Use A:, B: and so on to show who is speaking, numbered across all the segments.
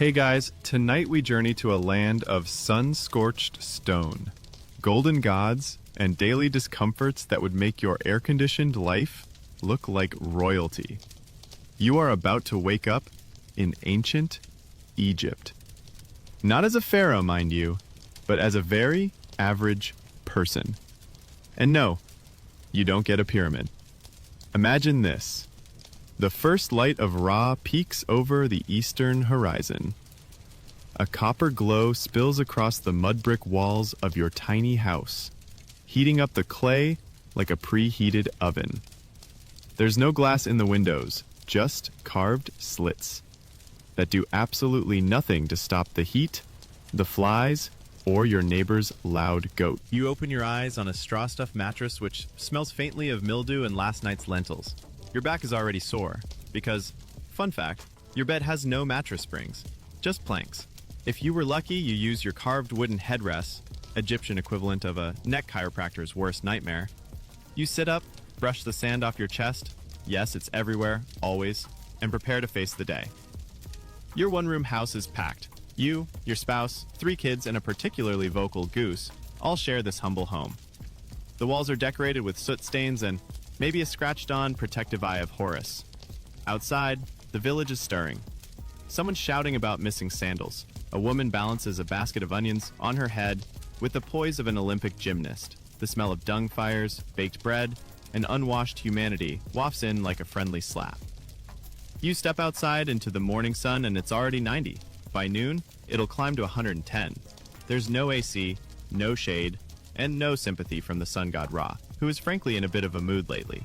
A: Hey guys, tonight we journey to a land of sun-scorched stone, golden gods, and daily discomforts that would make your air-conditioned life look like royalty. You are about to wake up in ancient Egypt. Not as a pharaoh, mind you, but as a very average person. And no, you don't get a pyramid. Imagine this. The first light of Ra peeks over the eastern horizon. A copper glow spills across the mud brick walls of your tiny house, heating up the clay like a preheated oven. There's no glass in the windows, just carved slits that do absolutely nothing to stop the heat, the flies, or your neighbor's loud goat. You open your eyes on a straw-stuffed mattress which smells faintly of mildew and last night's lentils. Your back is already sore because, fun fact, your bed has no mattress springs, just planks. If you were lucky, you use your carved wooden headrest, Egyptian equivalent of a neck chiropractor's worst nightmare. You sit up, brush the sand off your chest, yes, it's everywhere, always, and prepare to face the day. Your one-room house is packed. You, your spouse, 3 kids, and a particularly vocal goose all share this humble home. The walls are decorated with soot stains and maybe a scratched-on protective eye of Horus. Outside, the village is stirring. Someone's shouting about missing sandals. A woman balances a basket of onions on her head with the poise of an Olympic gymnast. The smell of dung fires, baked bread, and unwashed humanity wafts in like a friendly slap. You step outside into the morning sun and it's already 90. By noon, it'll climb to 110. There's no AC, no shade, and no sympathy from the sun god Ra, who is frankly in a bit of a mood lately.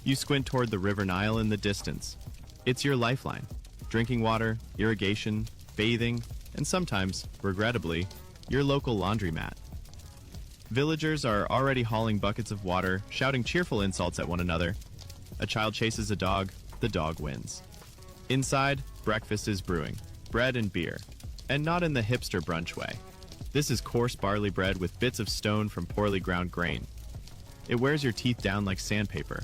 A: You squint toward the river Nile in the distance. It's your lifeline. Drinking water, irrigation, bathing, and sometimes, regrettably, your local laundromat. Villagers are already hauling buckets of water, shouting cheerful insults at one another. A child chases a dog, the dog wins. Inside, breakfast is brewing, bread and beer, and not in the hipster brunch way. This is coarse barley bread with bits of stone from poorly ground grain. It wears your teeth down like sandpaper.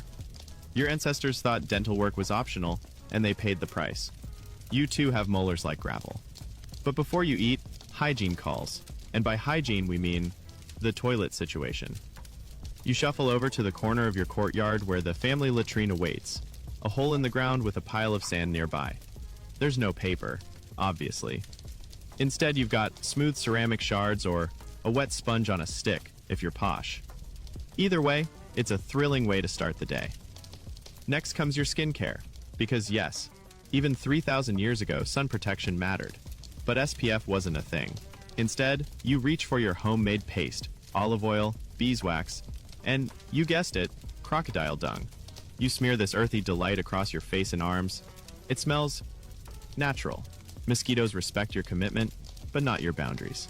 A: Your ancestors thought dental work was optional, and they paid the price. You too have molars like gravel. But before you eat, hygiene calls. And by hygiene, we mean the toilet situation. You shuffle over to the corner of your courtyard where the family latrine awaits, a hole in the ground with a pile of sand nearby. There's no paper, obviously. Instead, you've got smooth ceramic shards or a wet sponge on a stick, if you're posh. Either way, it's a thrilling way to start the day. Next comes your skincare, because yes, even 3,000 years ago, sun protection mattered. But SPF wasn't a thing. Instead, you reach for your homemade paste, olive oil, beeswax, and, you guessed it, crocodile dung. You smear this earthy delight across your face and arms. It smells natural. Mosquitoes respect your commitment, but not your boundaries.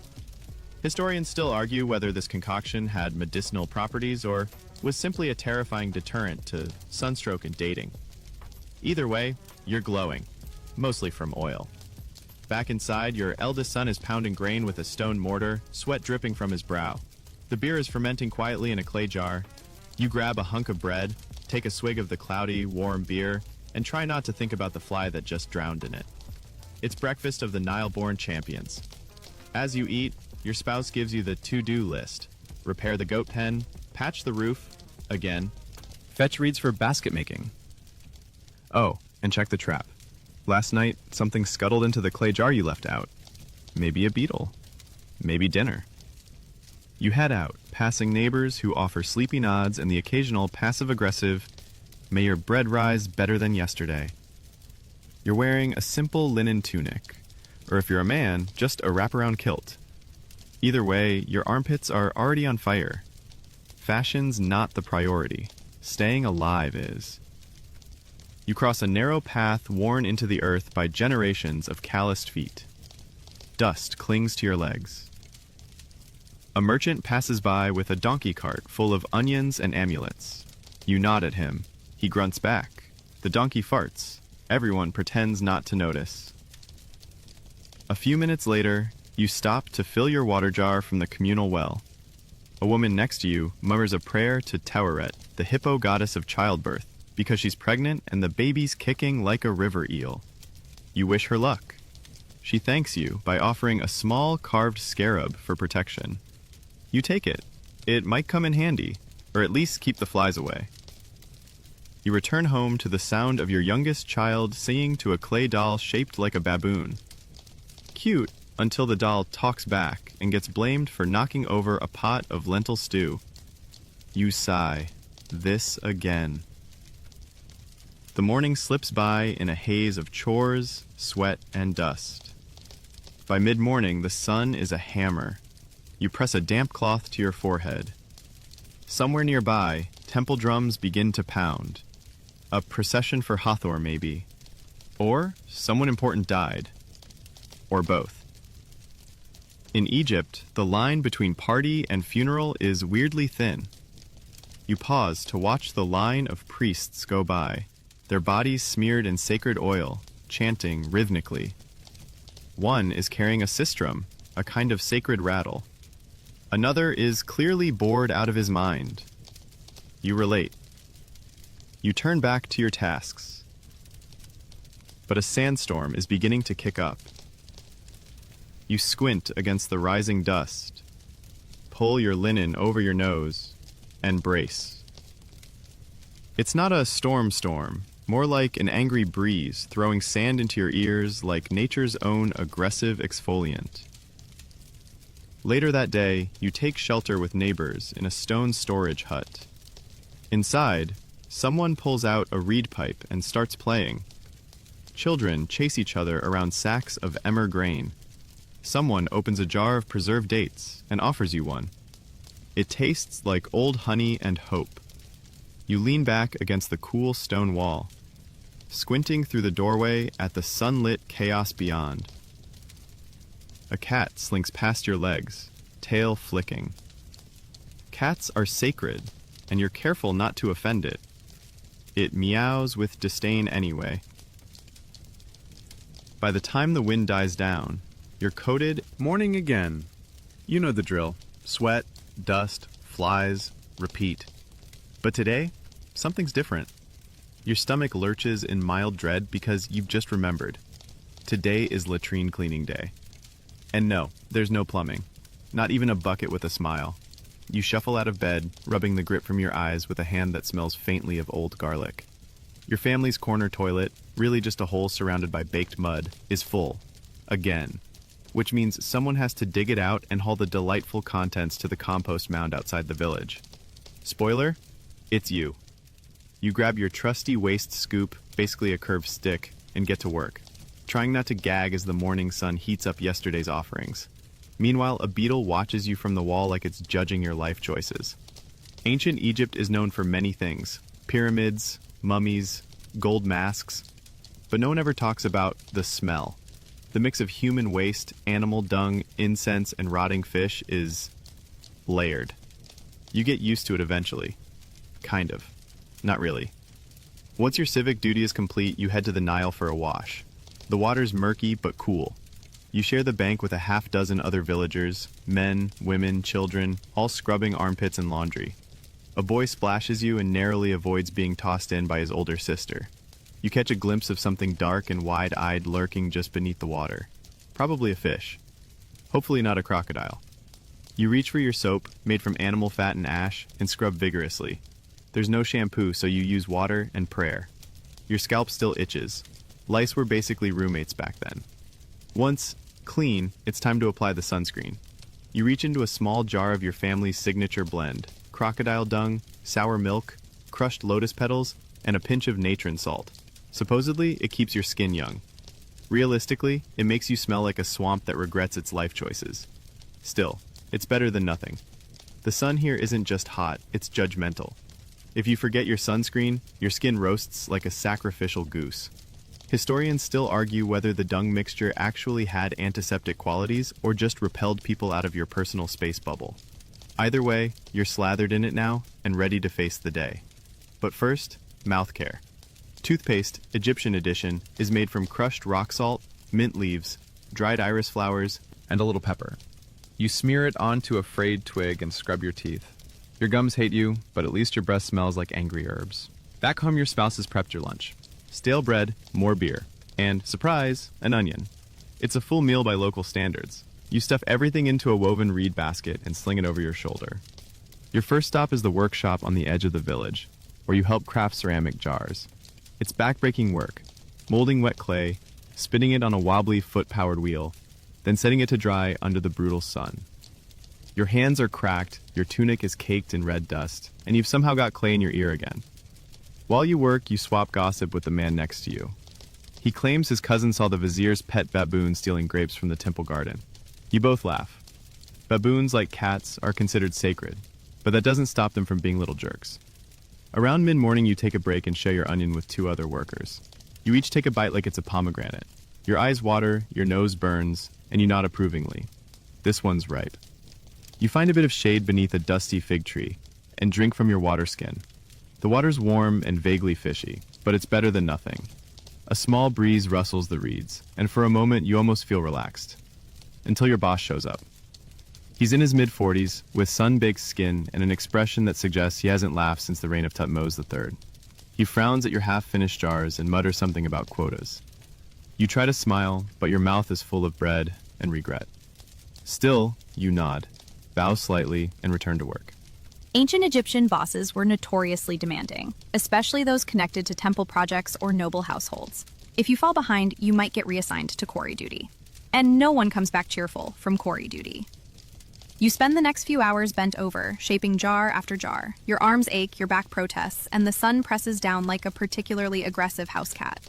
A: Historians still argue whether this concoction had medicinal properties or was simply a terrifying deterrent to sunstroke and dating. Either way, you're glowing, mostly from oil. Back inside, your eldest son is pounding grain with a stone mortar, sweat dripping from his brow. The beer is fermenting quietly in a clay jar. You grab a hunk of bread, take a swig of the cloudy, warm beer, and try not to think about the fly that just drowned in it. It's breakfast of the Nile-born champions. As you eat, your spouse gives you the to-do list. Repair the goat pen, patch the roof, again. Fetch reeds for basket making. Oh, and check the trap. Last night, something scuttled into the clay jar you left out. Maybe a beetle. Maybe dinner. You head out, passing neighbors who offer sleepy nods and the occasional passive-aggressive, "May your bread rise better than yesterday." You're wearing a simple linen tunic, or if you're a man, just a wraparound kilt. Either way, your armpits are already on fire. Fashion's not the priority. Staying alive is. You cross a narrow path worn into the earth by generations of calloused feet. Dust clings to your legs. A merchant passes by with a donkey cart full of onions and amulets. You nod at him. He grunts back. The donkey farts. Everyone pretends not to notice. A few minutes later, you stop to fill your water jar from the communal well. A woman next to you murmurs a prayer to Taweret, the hippo goddess of childbirth, because she's pregnant and the baby's kicking like a river eel. You wish her luck. She thanks you by offering a small carved scarab for protection. You take it. It might come in handy, or at least keep the flies away. You return home to the sound of your youngest child singing to a clay doll shaped like a baboon. Cute, until the doll talks back and gets blamed for knocking over a pot of lentil stew. You sigh, this again. The morning slips by in a haze of chores, sweat, and dust. By mid-morning, the sun is a hammer. You press a damp cloth to your forehead. Somewhere nearby, temple drums begin to pound. A procession for Hathor, maybe. Or someone important died. Or both. In Egypt, the line between party and funeral is weirdly thin. You pause to watch the line of priests go by, their bodies smeared in sacred oil, chanting rhythmically. One is carrying a sistrum, a kind of sacred rattle. Another is clearly bored out of his mind. You relate. You turn back to your tasks. But a sandstorm is beginning to kick up. You squint against the rising dust, pull your linen over your nose, and brace. It's not a storm, more like an angry breeze throwing sand into your ears like nature's own aggressive exfoliant. Later that day, you take shelter with neighbors in a stone storage hut. Inside, someone pulls out a reed pipe and starts playing. Children chase each other around sacks of emmer grain. Someone opens a jar of preserved dates and offers you one. It tastes like old honey and hope. You lean back against the cool stone wall, squinting through the doorway at the sunlit chaos beyond. A cat slinks past your legs, tail flicking. Cats are sacred, and you're careful not to offend it. It meows with disdain anyway. By the time the wind dies down, you're coated.
B: Morning again. You know the drill. Sweat, dust, flies, repeat.
A: But today, something's different. Your stomach lurches in mild dread because you've just remembered. Today is latrine cleaning day. And no, there's no plumbing. Not even a bucket with a smile. You shuffle out of bed, rubbing the grit from your eyes with a hand that smells faintly of old garlic. Your family's corner toilet, really just a hole surrounded by baked mud, is full. Again. Which means someone has to dig it out and haul the delightful contents to the compost mound outside the village. Spoiler, it's you. You grab your trusty waste scoop, basically a curved stick, and get to work, trying not to gag as the morning sun heats up yesterday's offerings. Meanwhile, a beetle watches you from the wall like it's judging your life choices. Ancient Egypt is known for many things: pyramids, mummies, gold masks. But no one ever talks about the smell. The mix of human waste, animal dung, incense, and rotting fish is layered. You get used to it eventually. Kind of. Not really. Once your civic duty is complete, you head to the Nile for a wash. The water's murky but cool. You share the bank with a half-dozen other villagers, men, women, children, all scrubbing armpits and laundry. A boy splashes you and narrowly avoids being tossed in by his older sister. You catch a glimpse of something dark and wide-eyed lurking just beneath the water. Probably a fish. Hopefully not a crocodile. You reach for your soap, made from animal fat and ash, and scrub vigorously. There's no shampoo, so you use water and prayer. Your scalp still itches. Lice were basically roommates back then. Once clean, it's time to apply the sunscreen. You reach into a small jar of your family's signature blend: crocodile dung, sour milk, crushed lotus petals, and a pinch of natron salt. Supposedly, it keeps your skin young. Realistically, it makes you smell like a swamp that regrets its life choices. Still, it's better than nothing. The sun here isn't just hot, it's judgmental. If you forget your sunscreen, your skin roasts like a sacrificial goose. Historians still argue whether the dung mixture actually had antiseptic qualities or just repelled people out of your personal space bubble. Either way, you're slathered in it now and ready to face the day. But first, mouth care. Toothpaste, Egyptian edition, is made from crushed rock salt, mint leaves, dried iris flowers,
B: And a little pepper. You smear it onto a frayed twig and scrub your teeth. Your gums hate you, but at least your breath smells like angry herbs. Back home, your spouse has prepped your lunch. Stale bread, more beer, and, surprise, an onion.
A: It's a full meal by local standards. You stuff everything into a woven reed basket and sling it over your shoulder. Your first stop is the workshop on the edge of the village, where you help craft ceramic jars. It's backbreaking work, molding wet clay, spinning it on a wobbly foot-powered wheel, then setting it to dry under the brutal sun. Your hands are cracked, your tunic is caked in red dust, and you've somehow got clay in your ear again. While you work, you swap gossip with the man next to you. He claims his cousin saw the vizier's pet baboon stealing grapes from the temple garden. You both laugh. Baboons, like cats, are considered sacred, but that doesn't stop them from being little jerks. Around mid-morning, you take a break and share your onion with two other workers. You each take a bite like it's a pomegranate. Your eyes water, your nose burns, and you nod approvingly. This one's right. You find a bit of shade beneath a dusty fig tree and drink from your water skin. The water's warm and vaguely fishy, but it's better than nothing. A small breeze rustles the reeds, and for a moment you almost feel relaxed. Until your boss shows up. He's in his mid-40s, with sun-baked skin and an expression that suggests he hasn't laughed since the reign of Thutmose III. He frowns at your half-finished jars and mutters something about quotas. You try to smile, but your mouth is full of bread and regret. Still, you nod, bow slightly, and return to work.
C: Ancient Egyptian bosses were notoriously demanding, especially those connected to temple projects or noble households. If you fall behind, you might get reassigned to quarry duty. And no one comes back cheerful from quarry duty. You spend the next few hours bent over, shaping jar after jar. Your arms ache, your back protests, and the sun presses down like a particularly aggressive house cat.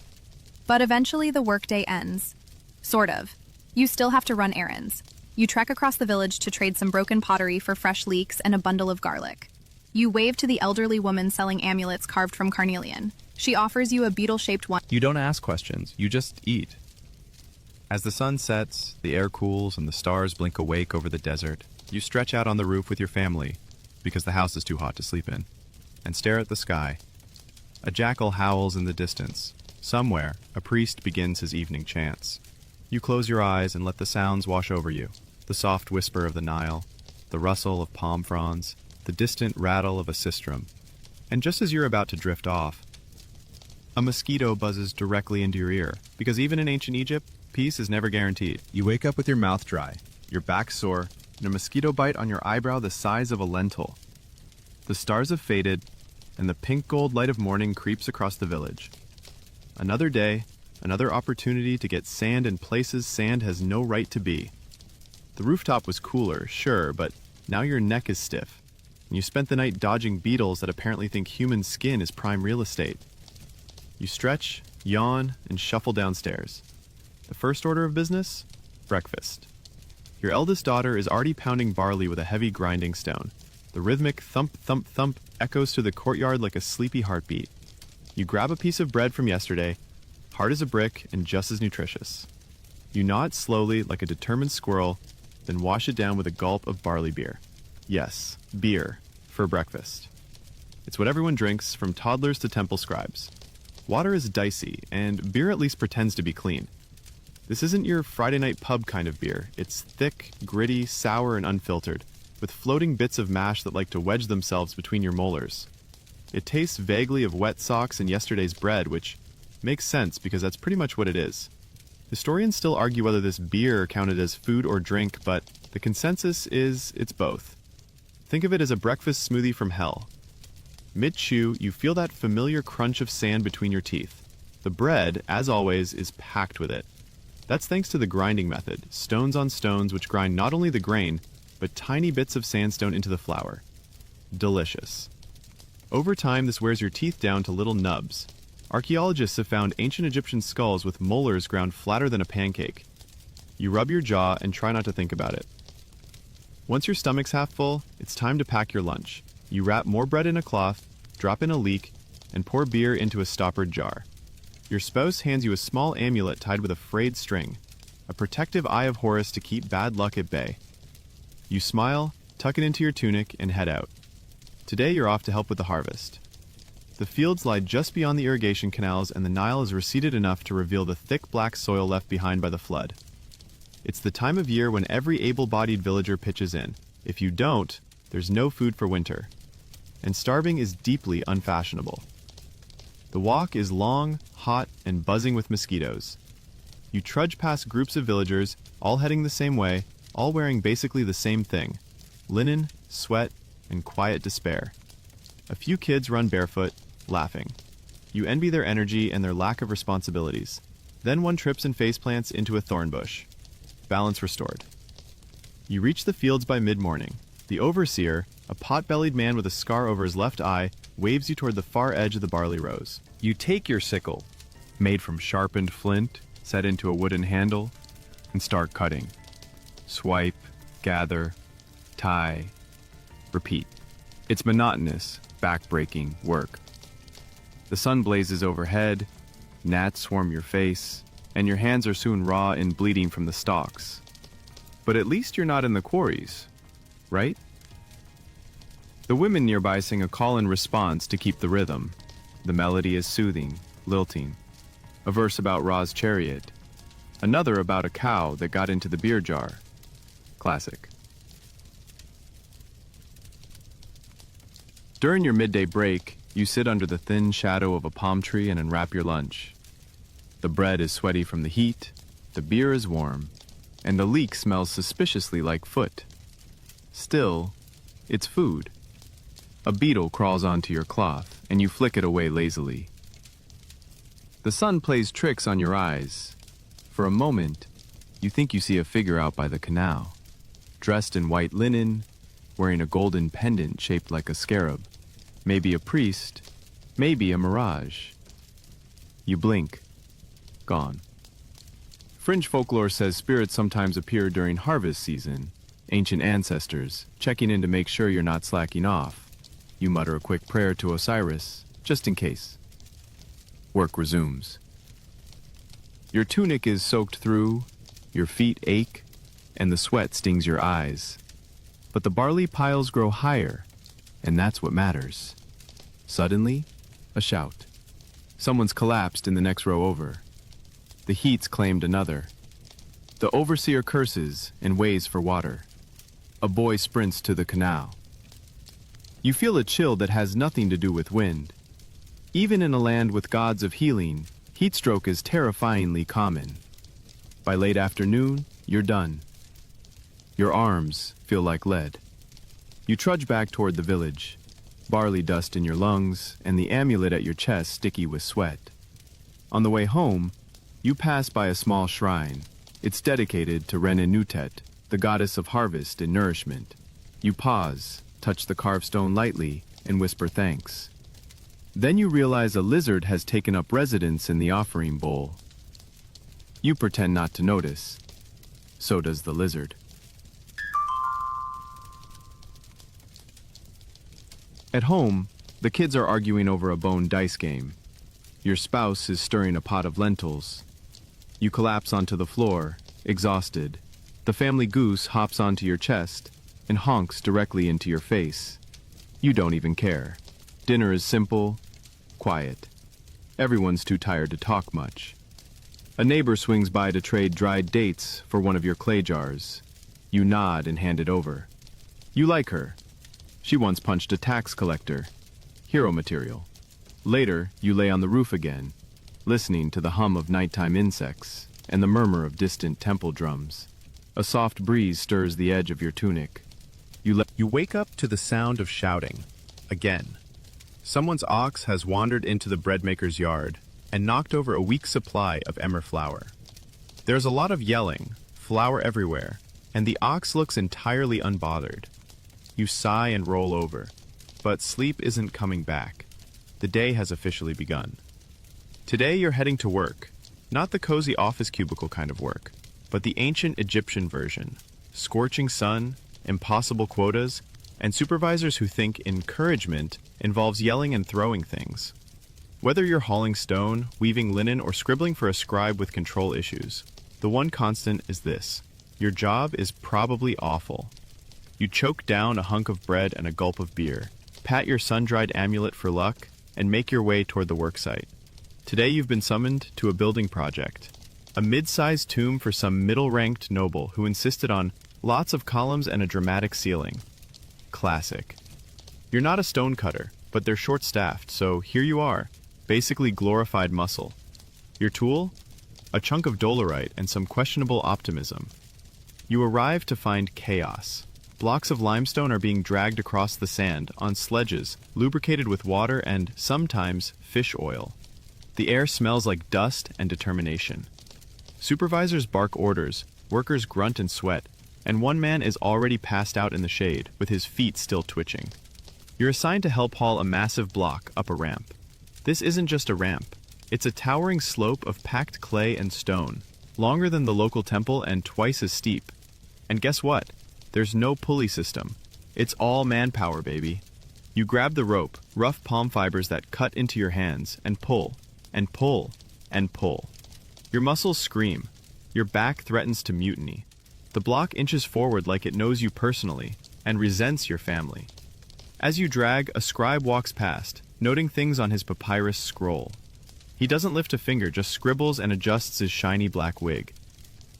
C: But eventually the workday ends. Sort of. You still have to run errands. You trek across the village to trade some broken pottery for fresh leeks and a bundle of garlic. You wave to the elderly woman selling amulets carved from carnelian. She offers you a beetle-shaped one.
B: You don't ask questions, you just eat.
A: As the sun sets, the air cools, and the stars blink awake over the desert, you stretch out on the roof with your family, because the house is too hot to sleep in, and stare at the sky. A jackal howls in the distance. Somewhere, a priest begins his evening chants. You close your eyes and let the sounds wash over you. The soft whisper of the Nile, the rustle of palm fronds, the distant rattle of a sistrum. And just as you're about to drift off, a mosquito buzzes directly into your ear, because even in ancient Egypt, peace is never guaranteed.
B: You wake up with your mouth dry,
A: Your back sore, and a mosquito bite on your eyebrow the size of a lentil. The stars have faded, and the pink-gold light of morning creeps across the village. Another day, another opportunity to get sand in places sand has no right to be. The rooftop was cooler, sure, but now your neck is stiff, and you spent the night dodging beetles that apparently think human skin is prime real estate. You stretch, yawn, and shuffle downstairs. The first order of business? Breakfast. Your eldest daughter is already pounding barley with a heavy grinding stone. The rhythmic thump, thump, thump echoes through the courtyard like a sleepy heartbeat. You grab a piece of bread from yesterday, hard as a brick and just as nutritious. You gnaw it slowly like a determined squirrel, then wash it down with a gulp of barley beer. Yes, beer, for breakfast. It's what everyone drinks, from toddlers to temple scribes. Water is dicey, and beer at least pretends to be clean. This isn't your Friday night pub kind of beer. It's thick, gritty, sour, and unfiltered, with floating bits of mash that like to wedge themselves between your molars. It tastes vaguely of wet socks and yesterday's bread, which makes sense because that's pretty much what it is. Historians still argue whether this beer counted as food or drink, but the consensus is it's both. Think of it as a breakfast smoothie from hell. Mid-chew, you feel that familiar crunch of sand between your teeth. The bread, as always, is packed with it. That's thanks to the grinding method, stones on stones which grind not only the grain, but tiny bits of sandstone into the flour. Delicious. Over time, this wears your teeth down to little nubs. Archaeologists have found ancient Egyptian skulls with molars ground flatter than a pancake. You rub your jaw and try not to think about it. Once your stomach's half full, it's time to pack your lunch. You wrap more bread in a cloth, drop in a leek, and pour beer into a stoppered jar. Your spouse hands you a small amulet tied with a frayed string, a protective eye of Horus to keep bad luck at bay. You smile, tuck it into your tunic, and head out. Today you're off to help with the harvest. The fields lie just beyond the irrigation canals, and the Nile is receded enough to reveal the thick black soil left behind by the flood. It's the time of year when every able-bodied villager pitches in. If you don't, there's no food for winter. And starving is deeply unfashionable. The walk is long, hot, and buzzing with mosquitoes. You trudge past groups of villagers, all heading the same way, all wearing basically the same thing: linen, sweat, and quiet despair. A few kids run barefoot, laughing. You envy their energy and their lack of responsibilities. Then one trips and faceplants into a thorn bush. Balance restored. You reach the fields by mid-morning. The overseer, a pot-bellied man with a scar over his left eye, waves you toward the far edge of the barley rows. You take your sickle, made from sharpened flint, set into a wooden handle, and start cutting. Swipe, gather, tie, repeat. It's monotonous, back-breaking work. The sun blazes overhead, gnats swarm your face, and your hands are soon raw and bleeding from the stalks. But at least you're not in the quarries, right? The women nearby sing a call and response to keep the rhythm. The melody is soothing, lilting. A verse about Ra's chariot. Another about a cow that got into the beer jar. Classic. During your midday break, you sit under the thin shadow of a palm tree and unwrap your lunch. The bread is sweaty from the heat, the beer is warm, and the leek smells suspiciously like foot. Still, it's food. A beetle crawls onto your cloth, and you flick it away lazily. The sun plays tricks on your eyes. For a moment, you think you see a figure out by the canal, dressed in white linen, wearing a golden pendant shaped like a scarab. Maybe a priest, maybe a mirage. You blink. Gone. Fringe folklore says spirits sometimes appear during harvest season. Ancient ancestors, checking in to make sure you're not slacking off. You mutter a quick prayer to Osiris, just in case. Work resumes. Your tunic is soaked through, your feet ache, and the sweat stings your eyes. But the barley piles grow higher, and that's what matters. Suddenly, a shout. Someone's collapsed in the next row over. The heat's claimed another. The overseer curses and weighs for water. A boy sprints to the canal. You feel a chill that has nothing to do with wind. Even in a land with gods of healing, heatstroke is terrifyingly common. By late afternoon, you're done. Your arms feel like lead. You trudge back toward the village, barley dust in your lungs and the amulet at your chest sticky with sweat. On the way home, you pass by a small shrine. It's dedicated to Renenutet, the goddess of harvest and nourishment. You pause, touch the carved stone lightly, and whisper thanks. Then you realize a lizard has taken up residence in the offering bowl. You pretend not to notice. So does the lizard. At home, the kids are arguing over a bone dice game. Your spouse is stirring a pot of lentils. You collapse onto the floor, exhausted. The family goose hops onto your chest and honks directly into your face. You don't even care. Dinner is simple, quiet. Everyone's too tired to talk much. A neighbor swings by to trade dried dates for one of your clay jars. You nod and hand it over. You like her. She once punched a tax collector. Hero material. Later, you lay on the roof again, listening to the hum of nighttime insects and the murmur of distant temple drums. A soft breeze stirs the edge of your tunic.
D: You wake up to the sound of shouting. Again. Someone's ox has wandered into the breadmaker's yard and knocked over a week's supply of emmer flour. There's a lot of yelling, flour everywhere, and the ox looks entirely unbothered. You sigh and roll over, but sleep isn't coming back. The day has officially begun. Today you're heading to work, not the cozy office cubicle kind of work, but the ancient Egyptian version. Scorching sun, impossible quotas, and supervisors who think encouragement involves yelling and throwing things. Whether you're hauling stone, weaving linen, or scribbling for a scribe with control issues, the one constant is this: your job is probably awful. You choke down a hunk of bread and a gulp of beer, pat your sun-dried amulet for luck, and make your way toward the worksite. Today you've been summoned to a building project, a mid-sized tomb for some middle-ranked noble who insisted on lots of columns and a dramatic ceiling. Classic. You're not a stone cutter, but they're short-staffed, so here you are, basically glorified muscle. Your tool?
A: a chunk of dolerite, and some questionable optimism. You arrive to find chaos. Blocks of limestone are being dragged across the sand on sledges, lubricated with water and, sometimes, fish oil. The air smells like dust and determination. Supervisors bark orders, workers grunt and sweat, and one man is already passed out in the shade, with his feet still twitching. You're assigned to help haul a massive block up a ramp. This isn't just a ramp. It's a towering slope of packed clay and stone, longer than the local temple and twice as steep. And guess what? There's no pulley system. It's all manpower, baby. You grab the rope, rough palm fibers that cut into your hands, and pull, and pull, and pull. Your muscles scream. Your back threatens to mutiny. The block inches forward like it knows you personally, and resents your family. As you drag, a scribe walks past, noting things on his papyrus scroll. He doesn't lift a finger, just scribbles and adjusts his shiny black wig.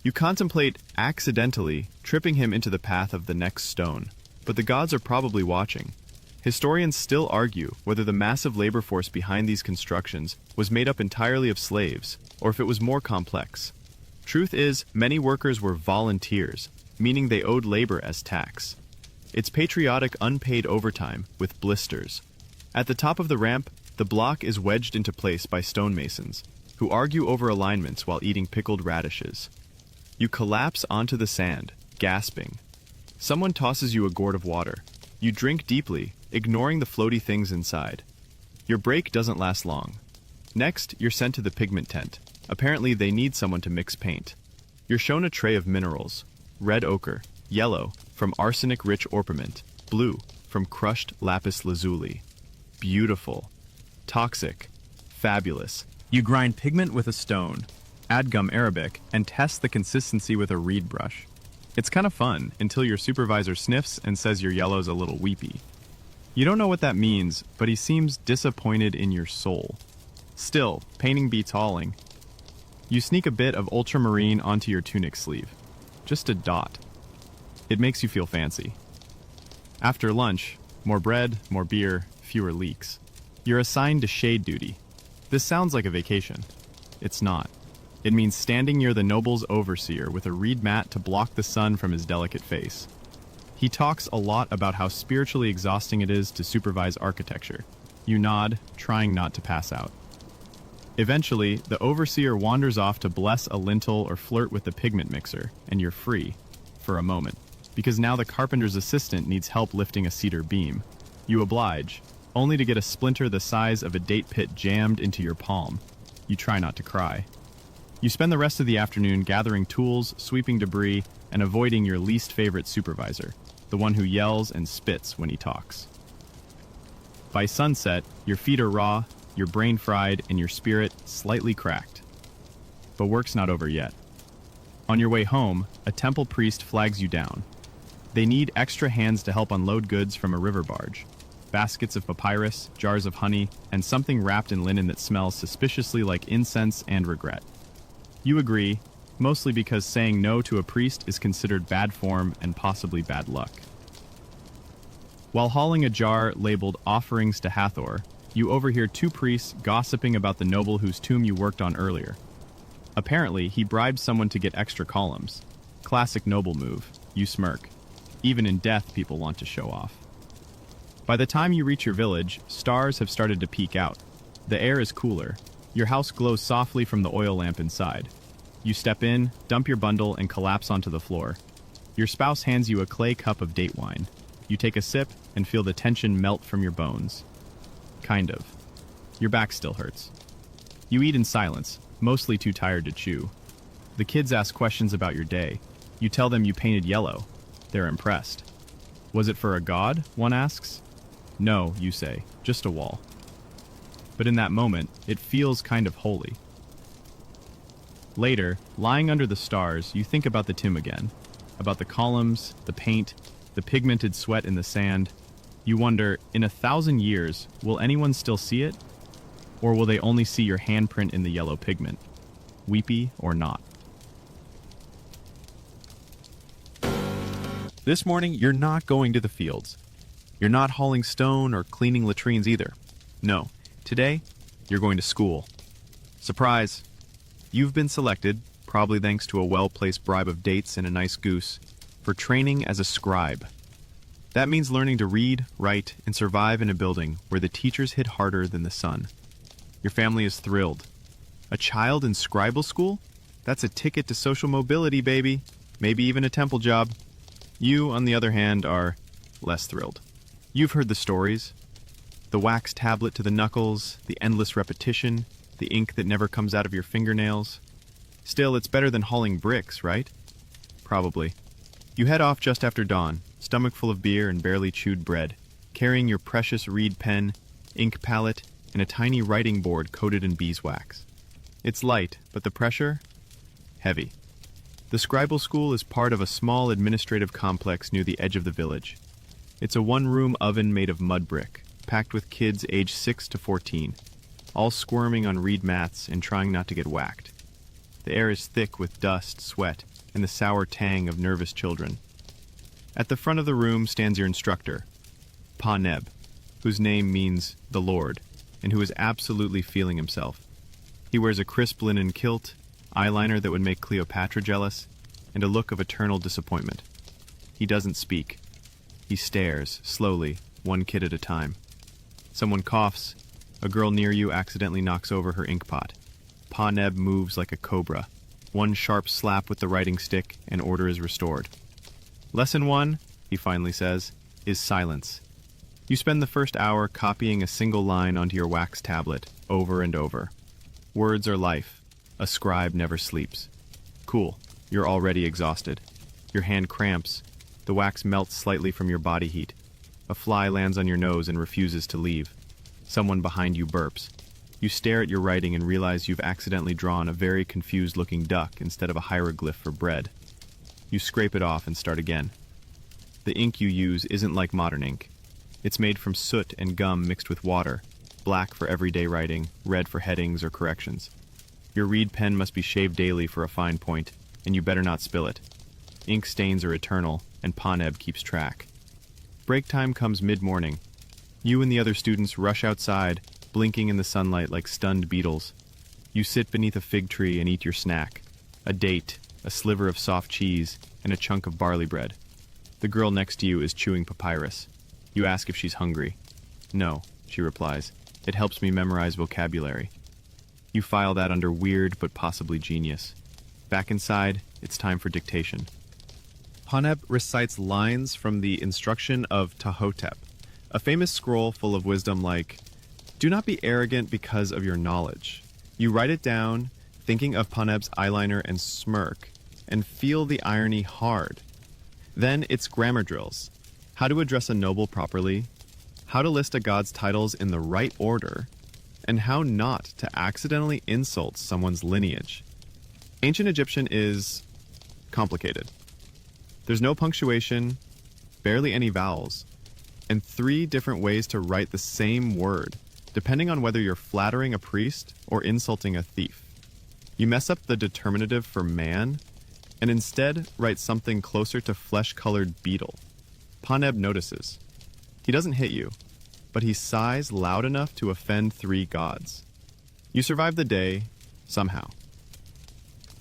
A: You contemplate, accidentally, tripping him into the path of the next stone, but the gods are probably watching. Historians still argue whether the massive labor force behind these constructions was made up entirely of slaves, or if it was more complex. Truth is, many workers were volunteers, meaning they owed labor as tax. It's patriotic unpaid overtime with blisters. At the top of the ramp, the block is wedged into place by stonemasons, who argue over alignments while eating pickled radishes. You collapse onto the sand, gasping. Someone tosses you a gourd of water. You drink deeply, ignoring the floaty things inside. Your break doesn't last long. Next, you're sent to the pigment tent. Apparently, they need someone to mix paint. You're shown a tray of minerals: red ochre, yellow, from arsenic-rich orpiment, blue, from crushed lapis lazuli. Beautiful. Toxic. Fabulous. You grind pigment with a stone, add gum arabic, and test the consistency with a reed brush. It's kind of fun until your supervisor sniffs and says your yellow's a little weepy. You don't know what that means, but he seems disappointed in your soul. Still, painting beats hauling. You sneak a bit of ultramarine onto your tunic sleeve. Just a dot. It makes you feel fancy. After lunch, more bread, more beer, fewer leaks. You're assigned to shade duty. This sounds like a vacation. It's not. It means standing near the noble's overseer with a reed mat to block the sun from his delicate face. He talks a lot about how spiritually exhausting it is to supervise architecture. You nod, trying not to pass out. Eventually, the overseer wanders off to bless a lintel or flirt with the pigment mixer, and you're free. For a moment. Because now the carpenter's assistant needs help lifting a cedar beam. You oblige, only to get a splinter the size of a date pit jammed into your palm. You try not to cry. You spend the rest of the afternoon gathering tools, sweeping debris, and avoiding your least favorite supervisor, the one who yells and spits when he talks. By sunset, your feet are raw, your brain fried, and your spirit slightly cracked. But work's not over yet. On your way home, a temple priest flags you down. They need extra hands to help unload goods from a river barge. Baskets of papyrus, jars of honey, and something wrapped in linen that smells suspiciously like incense and regret. You agree, mostly because saying no to a priest is considered bad form and possibly bad luck. While hauling a jar labeled Offerings to Hathor, you overhear two priests gossiping about the noble whose tomb you worked on earlier. Apparently, he bribed someone to get extra columns. Classic noble move. You smirk. Even in death, people want to show off. By the time you reach your village, stars have started to peek out. The air is cooler. Your house glows softly from the oil lamp inside. You step in, dump your bundle, and collapse onto the floor. Your spouse hands you a clay cup of date wine. You take a sip and feel the tension melt from your bones. Kind of. Your back still hurts. You eat in silence, mostly too tired to chew. The kids ask questions about your day. You tell them you painted yellow. They're impressed. Was it for a god? One asks. No, you say, just a wall. But in that moment, it feels kind of holy. Later, lying under the stars, you think about the tomb again. About the columns, the paint, the pigmented sweat in the sand. You wonder, in 1,000 years, will anyone still see it? Or will they only see your handprint in the yellow pigment? Weepy or not?
D: This morning, you're not going to the fields. You're not hauling stone or cleaning latrines either. No, today, you're going to school. Surprise!
B: You've been selected, probably thanks to a well-placed bribe of dates and a nice goose, for training as a scribe. That means learning to read, write, and survive in a building where the teachers hit harder than the sun. Your family is thrilled. A child in scribal school? That's a ticket to social mobility, baby. Maybe even a temple job. You, on the other hand, are less thrilled. You've heard the stories. The wax tablet to the knuckles, the endless repetition, the ink that never comes out of your fingernails. Still, it's better than hauling bricks, right? Probably. You head off just after dawn, stomach full of beer and barely chewed bread, carrying your precious reed pen, ink palette, and a tiny writing board coated in beeswax. It's light, but the pressure? Heavy. The scribal school is part of a small administrative complex near the edge of the village. It's a one-room oven made of mud brick, packed with kids aged 6 to 14, all squirming on reed mats and trying not to get whacked. The air is thick with dust, sweat, and the sour tang of nervous children. At the front of the room stands your instructor, Pa Neb, whose name means the Lord, and who is absolutely feeling himself. He wears a crisp linen kilt, eyeliner that would make Cleopatra jealous, and a look of eternal disappointment. He doesn't speak. He stares, slowly, one kid at a time. Someone coughs. A girl near you accidentally knocks over her ink pot. Pa Neb moves like a cobra. One sharp slap with the writing stick, and order is restored. Lesson 1, he finally says, is silence. You spend the first hour copying a single line onto your wax tablet, over and over. Words are life. A scribe never sleeps. Cool. You're already exhausted. Your hand cramps. The wax melts slightly from your body heat. A fly lands on your nose and refuses to leave. Someone behind you burps. You stare at your writing and realize you've accidentally drawn a very confused-looking duck instead of a hieroglyph for bread. You scrape it off and start again. The ink you use isn't like modern ink. It's made from soot and gum mixed with water, black for everyday writing, red for headings or corrections. Your reed pen must be shaved daily for a fine point, and you better not spill it. Ink stains are eternal, and Pa Neb keeps track. Break time comes mid-morning. You and the other students rush outside, blinking in the sunlight like stunned beetles. You sit beneath a fig tree and eat your snack, a date, a sliver of soft cheese, and a chunk of barley bread. The girl next to you is chewing papyrus. You ask if she's hungry. No, she replies. It helps me memorize vocabulary. You file that under weird but possibly genius. Back inside, it's time for dictation. Pa Neb recites lines from the Instruction of Tahotep, a famous scroll full of wisdom like, "Do not be arrogant because of your knowledge." You write it down, thinking of Pa Neb's eyeliner and smirk, and feel the irony hard. Then it's grammar drills. How to address a noble properly, how to list a god's titles in the right order, and how not to accidentally insult someone's lineage. Ancient Egyptian is complicated. There's no punctuation, barely any vowels, and 3 different ways to write the same word, depending on whether you're flattering a priest or insulting a thief. You mess up the determinative for man, and instead write something closer to flesh-colored beetle. Pa Neb notices. He doesn't hit you, but he sighs loud enough to offend 3 gods. You survive the day, somehow.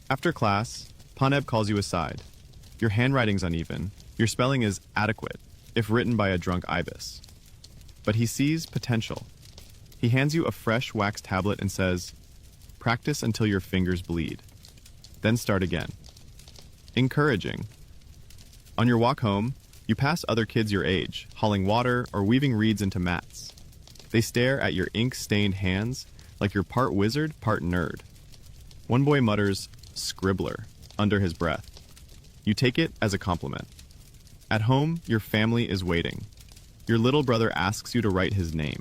B: After class, Pa Neb calls you aside. Your handwriting's uneven. Your spelling is adequate, if written by a drunk ibis. But he sees potential. He hands you a fresh wax tablet and says, "Practice until your fingers bleed. Then start again." Encouraging. On your walk home, you pass other kids your age, hauling water or weaving reeds into mats. They stare at your ink-stained hands like you're part wizard, part nerd. One boy mutters, "Scribbler," under his breath. You take it as a compliment. At home, your family is waiting. Your little brother asks you to write his name.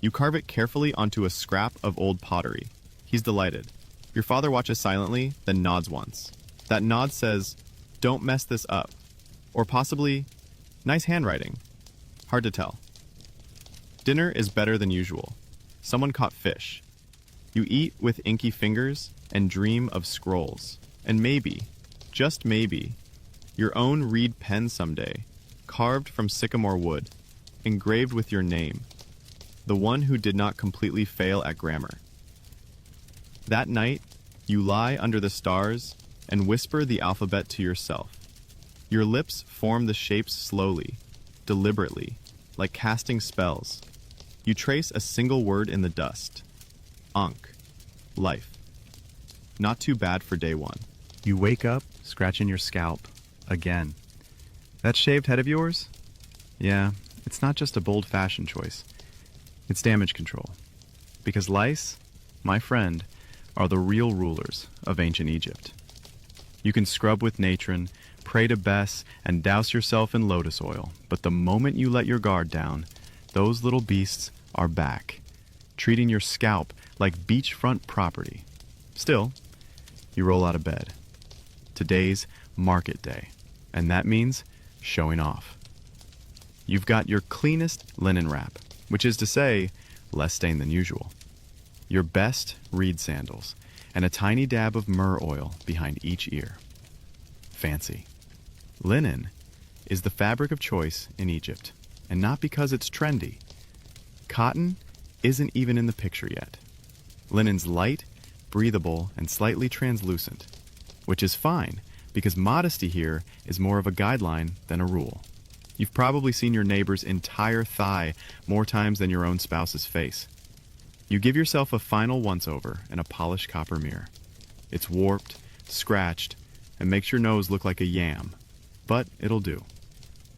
B: You carve it carefully onto a scrap of old pottery. He's delighted. Your father watches silently, then nods once. That nod says, "Don't mess this up." Or possibly, "Nice handwriting." Hard to tell. Dinner is better than usual. Someone caught fish. You eat with inky fingers and dream of scrolls. And maybe, just maybe, your own reed pen someday, carved from sycamore wood, engraved with your name, the one who did not completely fail at grammar. That night,
A: You lie under the stars and whisper the alphabet to yourself. Your lips form the shapes slowly, deliberately, like casting spells. You trace a single word in the dust. Ankh. Life. Not too bad for day one.
B: You wake up, scratching your scalp. Again. That shaved head of yours? Yeah, it's not just a bold fashion choice. It's damage control. Because lice, my friend, are the real rulers of ancient Egypt. You can scrub with natron, pray to Bess, and douse yourself in lotus oil, but the moment you let your guard down, those little beasts are back, treating your scalp like beachfront property. Still, you roll out of bed. Today's market day, and that means showing off. You've got your cleanest linen wrap, which is to say, less stain than usual. Your best reed sandals, and a tiny dab of myrrh oil behind each ear. Fancy. Linen is the fabric of choice in Egypt, and not because it's trendy. Cotton isn't even in the picture yet. Linen's light, breathable, and slightly translucent, which is fine because modesty here is more of a guideline than a rule. You've probably seen your neighbor's entire thigh more times than your own spouse's face. You give yourself a final once-over in a polished copper mirror. It's warped, scratched, and makes your nose look like a yam, but it'll do.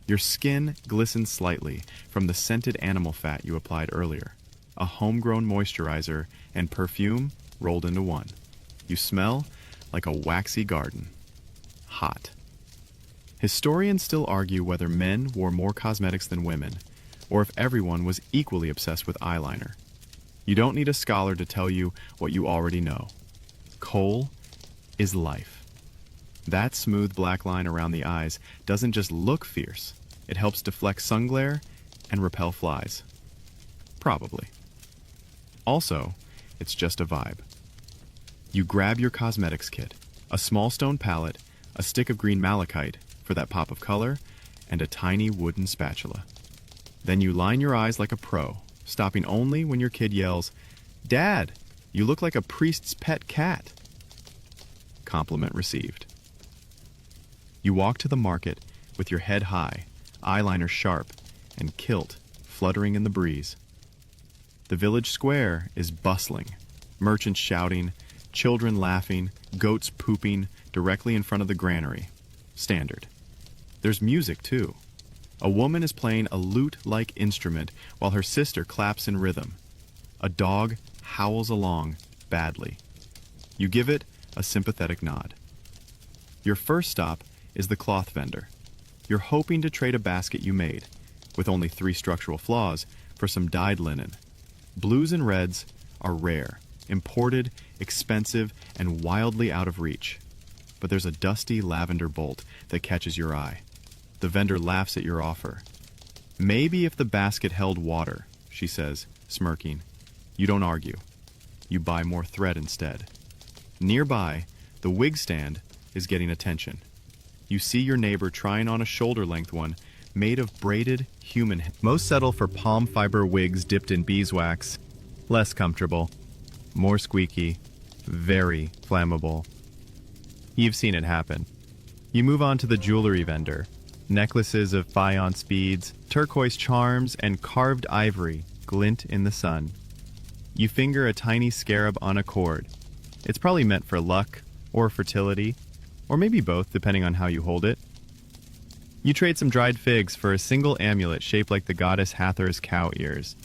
B: Your skin glistens slightly from the scented animal fat you applied earlier, a homegrown moisturizer and perfume rolled into one. You smell like a waxy garden. Hot. Historians still argue whether men wore more cosmetics than women, or if everyone was equally obsessed with eyeliner. You don't need a scholar to tell you what you already know. Kohl is life. That smooth black line around the eyes doesn't just look fierce, it helps deflect sun glare and repel flies. Probably. Also, it's just a vibe. You grab your cosmetics kit, a small stone palette, a stick of green malachite for that pop of color, and a tiny wooden spatula. Then you line your eyes like a pro, stopping only when your kid yells, "Dad, you look like a priest's pet cat." Compliment received. You walk to the market with your head high, eyeliner sharp, and kilt fluttering in the breeze. The village square is bustling, merchants shouting, children laughing, goats pooping directly in front of the granary. Standard. There's music, too. A woman is playing a lute-like instrument while her sister claps in rhythm. A dog howls along badly. You give it a sympathetic nod. Your first stop is the cloth vendor. You're hoping to trade a basket you made, with only 3 structural flaws, for some dyed linen. Blues and reds are rare, imported, expensive, and wildly out of reach. But there's a dusty lavender bolt that catches your eye. The vendor laughs at your offer. "Maybe if the basket held water," she says, smirking. You don't argue. You buy more thread instead. Nearby, the wig stand is getting attention. You see your neighbor trying on a shoulder-length one made of braided human hair. Most settle for palm fiber wigs dipped in beeswax. Less comfortable. More squeaky. Very flammable. You've seen it happen. You move on to the jewelry vendor. Necklaces of faience beads, turquoise charms, and carved ivory glint in the sun. You finger a tiny scarab on a cord. It's probably meant for luck, or fertility, or maybe both, depending on how you hold it. You trade some dried figs for a single amulet shaped like the goddess Hathor's cow ears.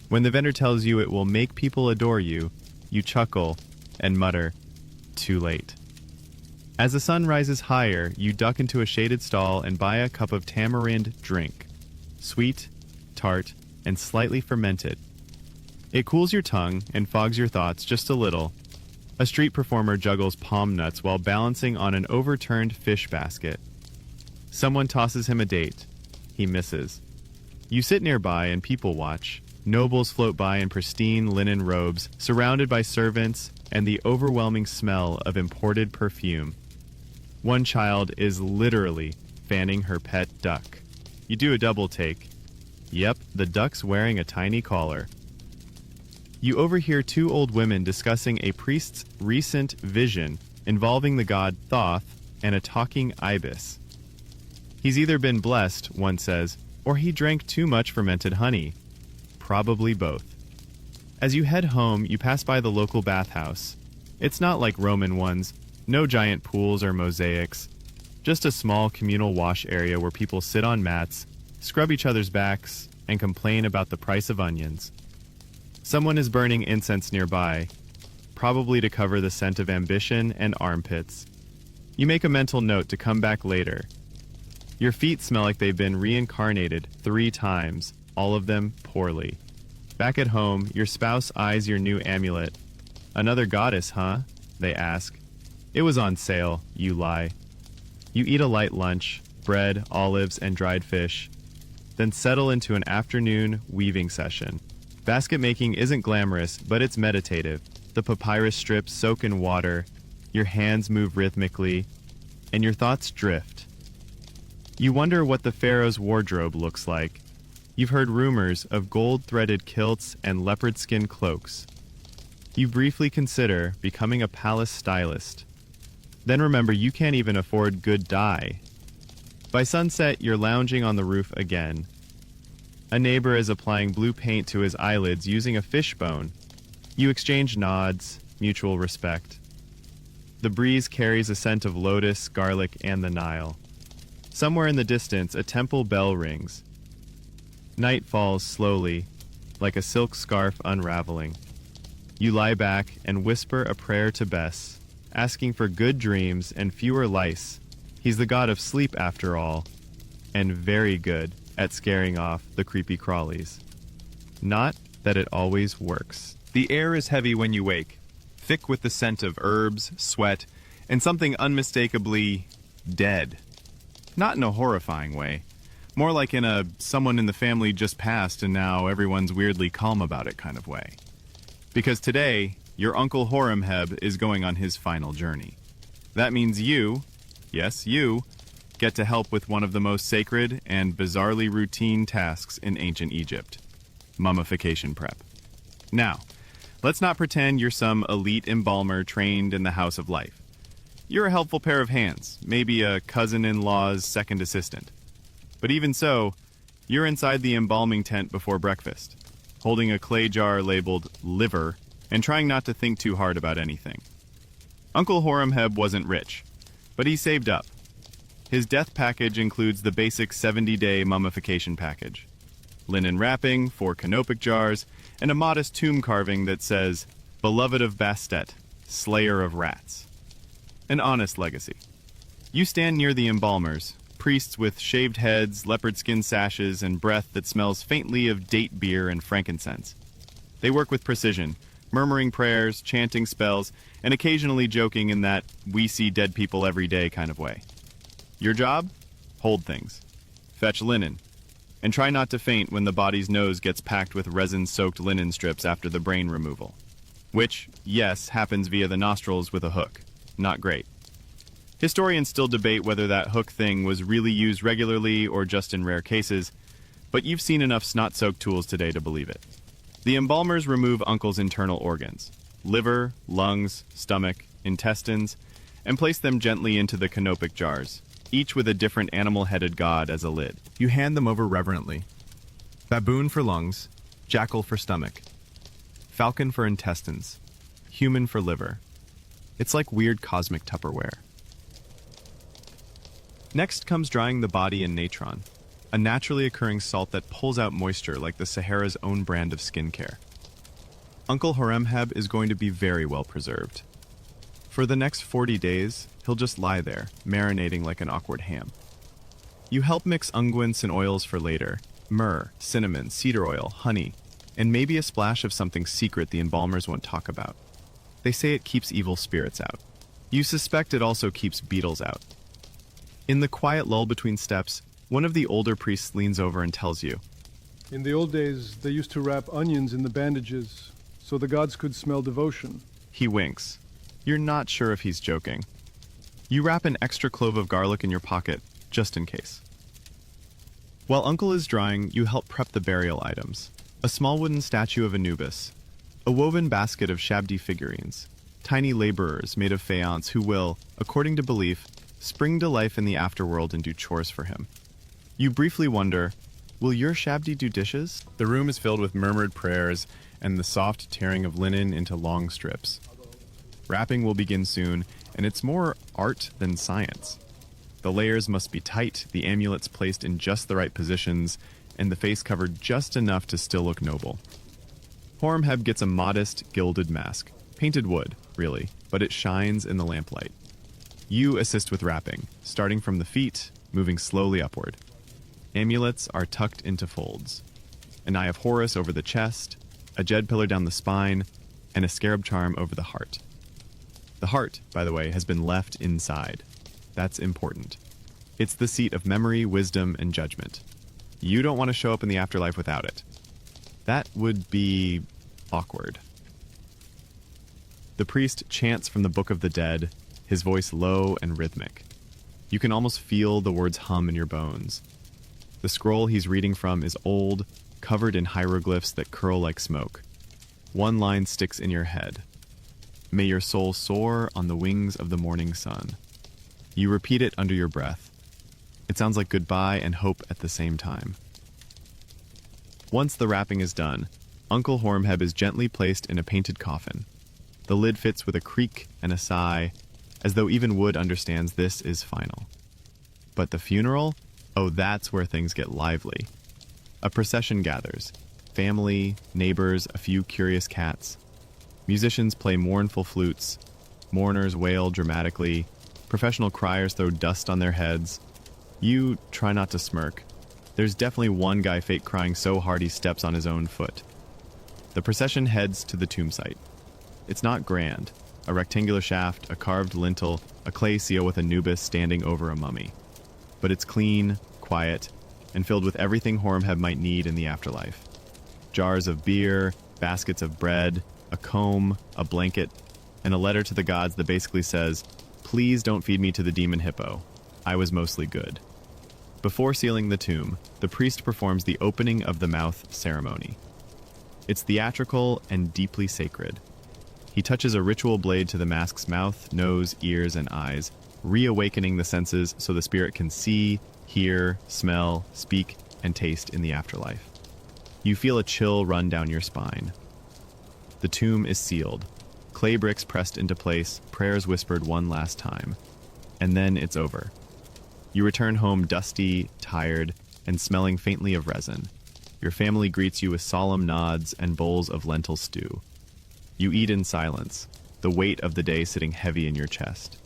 B: When the vendor tells you it will make people adore you, you chuckle and mutter, "Too late." As the sun rises higher, you duck into a shaded stall and buy a cup of tamarind drink. Sweet, tart, and slightly fermented. It cools your tongue and fogs your thoughts just a little. A street performer juggles palm nuts while balancing on an overturned fish basket. Someone tosses him a date. He misses. You sit nearby and people watch. Nobles float by in pristine linen robes, surrounded by servants and the overwhelming smell of imported perfume. One child is literally fanning her pet duck. You do a double take. Yep, the duck's wearing a tiny collar.
A: You overhear two old women discussing a priest's recent vision involving the god Thoth and a talking ibis. He's either been blessed, one says, or he drank too much fermented honey. Probably both. As you head home, you pass by the local bathhouse. It's not like Roman ones, no giant pools or mosaics, just a small communal wash area where people sit on mats, scrub each other's backs, and complain about the price of onions. Someone is burning incense nearby, probably to cover the scent of ambition and armpits. You make a mental note to come back later. Your feet smell like they've been reincarnated 3 times, all of them poorly. Back at home, your spouse eyes your new amulet. Another goddess, huh? They ask. It was on sale, you lie. You eat a light lunch, bread, olives, and dried fish, then settle into an afternoon weaving session. Basket making isn't glamorous, but it's meditative. The papyrus strips soak in water, your hands move rhythmically, and your thoughts drift. You wonder what the pharaoh's wardrobe looks like. You've heard rumors of gold-threaded kilts and leopard skin cloaks. You briefly consider becoming a palace stylist. Then remember you can't even afford good dye. By sunset, you're lounging on the roof again. A neighbor is applying blue paint to his eyelids using a fishbone. You exchange nods, mutual respect. The breeze carries a scent of lotus, garlic, and the Nile. Somewhere in the distance, a temple bell rings. Night falls slowly, like a silk scarf unraveling. You lie back and whisper a prayer to Bess, asking for good dreams and fewer lice. He's the god of sleep after all, and very good at scaring off the creepy crawlies. Not that it always works.
B: The air is heavy when you wake, thick with the scent of herbs, sweat, and something unmistakably dead. Not in a horrifying way. More like in a someone in the family just passed and now everyone's weirdly calm about it kind of way. Because today, your Uncle Horemheb is going on his final journey. That means you, yes, you, get to help with one of the most sacred and bizarrely routine tasks in ancient Egypt: mummification prep. Now, let's not pretend you're some elite embalmer trained in the House of Life. You're a helpful pair of hands, maybe a cousin-in-law's second assistant. But even so, you're inside the embalming tent before breakfast, holding a clay jar labeled liver and trying not to think too hard about anything. Uncle Horemheb wasn't rich, but he saved up. His death package includes the basic 70-day mummification package: linen wrapping, 4 canopic jars, and a modest tomb carving that says, "Beloved of Bastet, Slayer of Rats." An honest legacy. You stand near the embalmers, priests with shaved heads, leopard skin sashes, and breath that smells faintly of date beer and frankincense. They work with precision, murmuring prayers, chanting spells, and occasionally joking in that we see dead people every day kind of way. Your job? Hold things. Fetch linen. And try not to faint when the body's nose gets packed with resin-soaked linen strips after the brain removal. Which, yes, happens via the nostrils with a hook. Not great. Historians still debate whether that hook thing was really used regularly or just in rare cases, but you've seen enough snot-soaked tools today to believe it. The embalmers remove Uncle's internal organs: liver, lungs, stomach, intestines, and place them gently into the canopic jars, each with a different animal-headed god as a lid.
D: You hand them over reverently. Baboon for lungs, jackal for stomach, falcon for intestines, human for liver. It's like weird cosmic Tupperware. Next comes drying the body in natron, a naturally occurring salt that pulls out moisture like the Sahara's own brand of skincare. Uncle Horemheb is going to be very well preserved. For the next 40 days, he'll just lie there, marinating like an awkward ham. You help mix unguents and oils for later: myrrh, cinnamon, cedar oil, honey, and maybe a splash of something secret the embalmers won't talk about. They say it keeps evil spirits out. You suspect it also keeps beetles out. In the quiet lull between steps, one of the older priests leans over and tells you,
E: "In the old days, they used to wrap onions in the bandages so the gods could smell devotion."
D: He winks. You're not sure if he's joking. You wrap an extra clove of garlic in your pocket, just in case. While Uncle is drying, you help prep the burial items: a small wooden statue of Anubis,
B: A woven basket of shabdi figurines, tiny laborers made of faience who will, according to belief, spring to life in the afterworld and do chores for him. You briefly wonder, will your shabdi do dishes?
A: The room is filled with murmured prayers and the soft tearing of linen into long strips. Wrapping will begin soon, and it's more art than science. The layers must be tight, the amulets placed in just the right positions, and the face covered just enough to still look noble. Horemheb gets a modest, gilded mask. Painted wood, really, but it shines in the lamplight. You assist with wrapping, starting from the feet, moving slowly upward. Amulets are tucked into folds. An eye of Horus over the chest, a jed pillar down the spine, and a scarab charm over the heart. The heart, by the way, has been left inside. That's important. It's the seat of memory, wisdom, and judgment. You don't want to show up in the afterlife without it. That would be awkward. The priest chants from the Book of the Dead, his voice low and rhythmic. You can almost feel the words hum in your bones. The scroll he's reading from is old, covered in hieroglyphs that curl like smoke. One line sticks in your head. May your soul soar on the wings of the morning sun. You repeat it under your breath. It sounds like goodbye and hope at the same time. Once the wrapping is done, Uncle Horemheb is gently placed in a painted coffin. The lid fits with a creak and a sigh, as though even wood understands this is final. But the funeral? Oh, that's where things get lively. A procession gathers. Family, neighbors, a few curious cats. Musicians play mournful flutes. Mourners wail dramatically. Professional criers throw dust on their heads. You try not to smirk. There's definitely one guy fake crying so hard he steps on his own foot. The procession heads to the tomb site. It's not grand. A rectangular shaft, a carved lintel, a clay seal with Anubis standing over a mummy. But it's clean, quiet, and filled with everything Horemheb might need in the afterlife. Jars of beer, baskets of bread, a comb, a blanket, and a letter to the gods that basically says, "Please don't feed me to the demon hippo. I was mostly good." Before sealing the tomb, the priest performs the opening of the mouth ceremony. It's theatrical and deeply sacred. He touches a ritual blade to the mask's mouth, nose, ears, and eyes, reawakening the senses so the spirit can see, hear, smell, speak, and taste in the afterlife. You feel a chill run down your spine. The tomb is sealed, clay bricks pressed into place, prayers whispered one last time. And then it's over. You return home dusty, tired, and smelling faintly of resin. Your family greets you with solemn nods and bowls of lentil stew. You eat in silence, the weight of the day sitting heavy in your chest.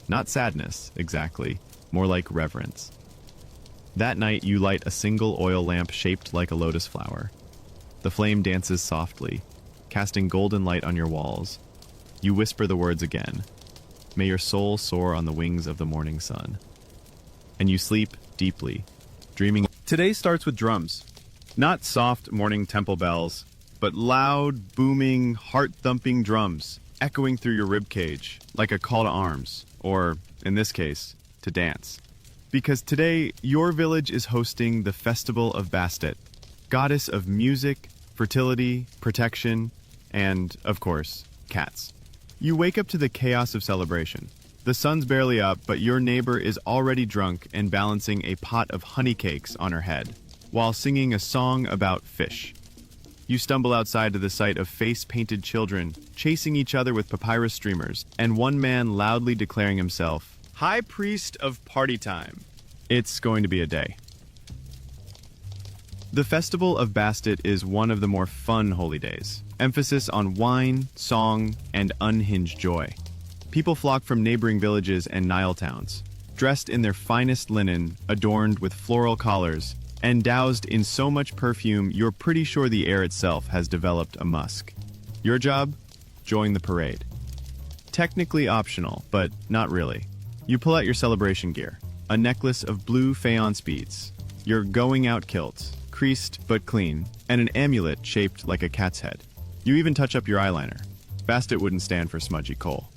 A: Not sadness, exactly, more like reverence. That night you light a single oil lamp shaped like a lotus flower. The flame dances softly, casting golden light on your walls. You whisper the words again. May your soul soar on the wings of the morning sun. And you sleep deeply, dreaming.
D: Today starts with drums. Not soft morning temple bells, but loud, booming, heart-thumping drums echoing through your ribcage like a call to arms, or, in this case, to dance. Because today, your village is hosting the Festival of Bastet, goddess of music, fertility, protection, and, of course, cats. You wake up to the chaos of celebration. The sun's barely up, but your neighbor is already drunk and balancing a pot of honey cakes on her head, while singing a song about fish. You stumble outside to the sight of face-painted children, chasing each other with papyrus streamers, and one man loudly declaring himself, High Priest of Party Time. It's going to be a day. The Festival of Bastet is one of the more fun holy days. Emphasis on wine, song, and unhinged joy. People flock from neighboring villages and Nile towns, dressed in their finest linen, adorned with floral collars, and doused in so much perfume you're pretty sure the air itself has developed a musk. Your job? Join the parade. Technically optional, but not really. You pull out your celebration gear, a necklace of blue faience beads, your going-out kilt, creased but clean, and an amulet shaped like a cat's head. You even touch up your eyeliner. Bastet wouldn't stand for smudgy coal.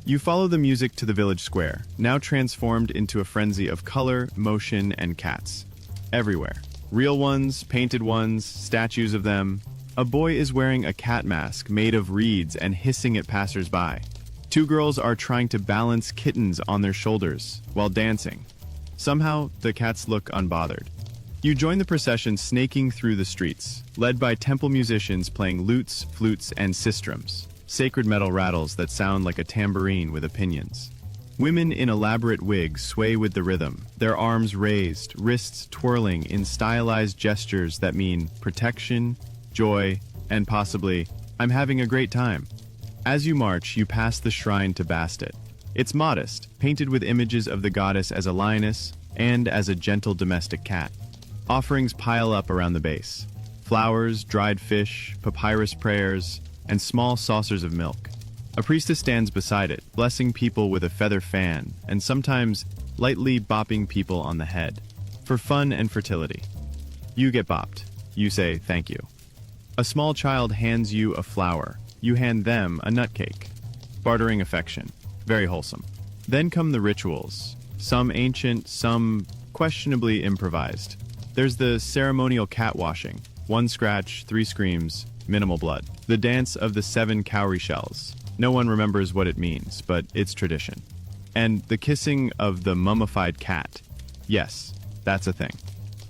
D: You follow the music to the village square, now transformed into a frenzy of color, motion, and cats. Everywhere. Real ones, painted ones, statues of them,
B: A boy is wearing a cat mask made of reeds and hissing at passersby. Two girls are trying to balance kittens on their shoulders while dancing. Somehow, the cats look unbothered. You join the procession snaking through the streets, led by temple musicians playing lutes, flutes, and sistrums, sacred metal rattles that sound like a tambourine with opinions. Women in elaborate wigs sway with the rhythm, their arms raised, wrists twirling in stylized gestures that mean protection, joy, and possibly, I'm having a great time. As you march, you pass the shrine to Bastet. It's modest, painted with images of the goddess as a lioness and as a gentle domestic cat. Offerings pile up around the base. Flowers, dried fish, papyrus prayers, and small saucers of milk. A priestess stands beside it, blessing people with a feather fan, and sometimes lightly bopping people on the head, for fun and fertility. You get bopped. You say thank you. A small child hands you a flower. You hand them a nutcake. Bartering affection. Very wholesome. Then come the rituals. Some ancient, some questionably improvised. There's the ceremonial cat washing. 1 scratch, 3 screams, minimal blood. The dance of the 7 cowrie shells. No one remembers what it means, but it's tradition. And the kissing of the mummified cat. Yes, that's a thing.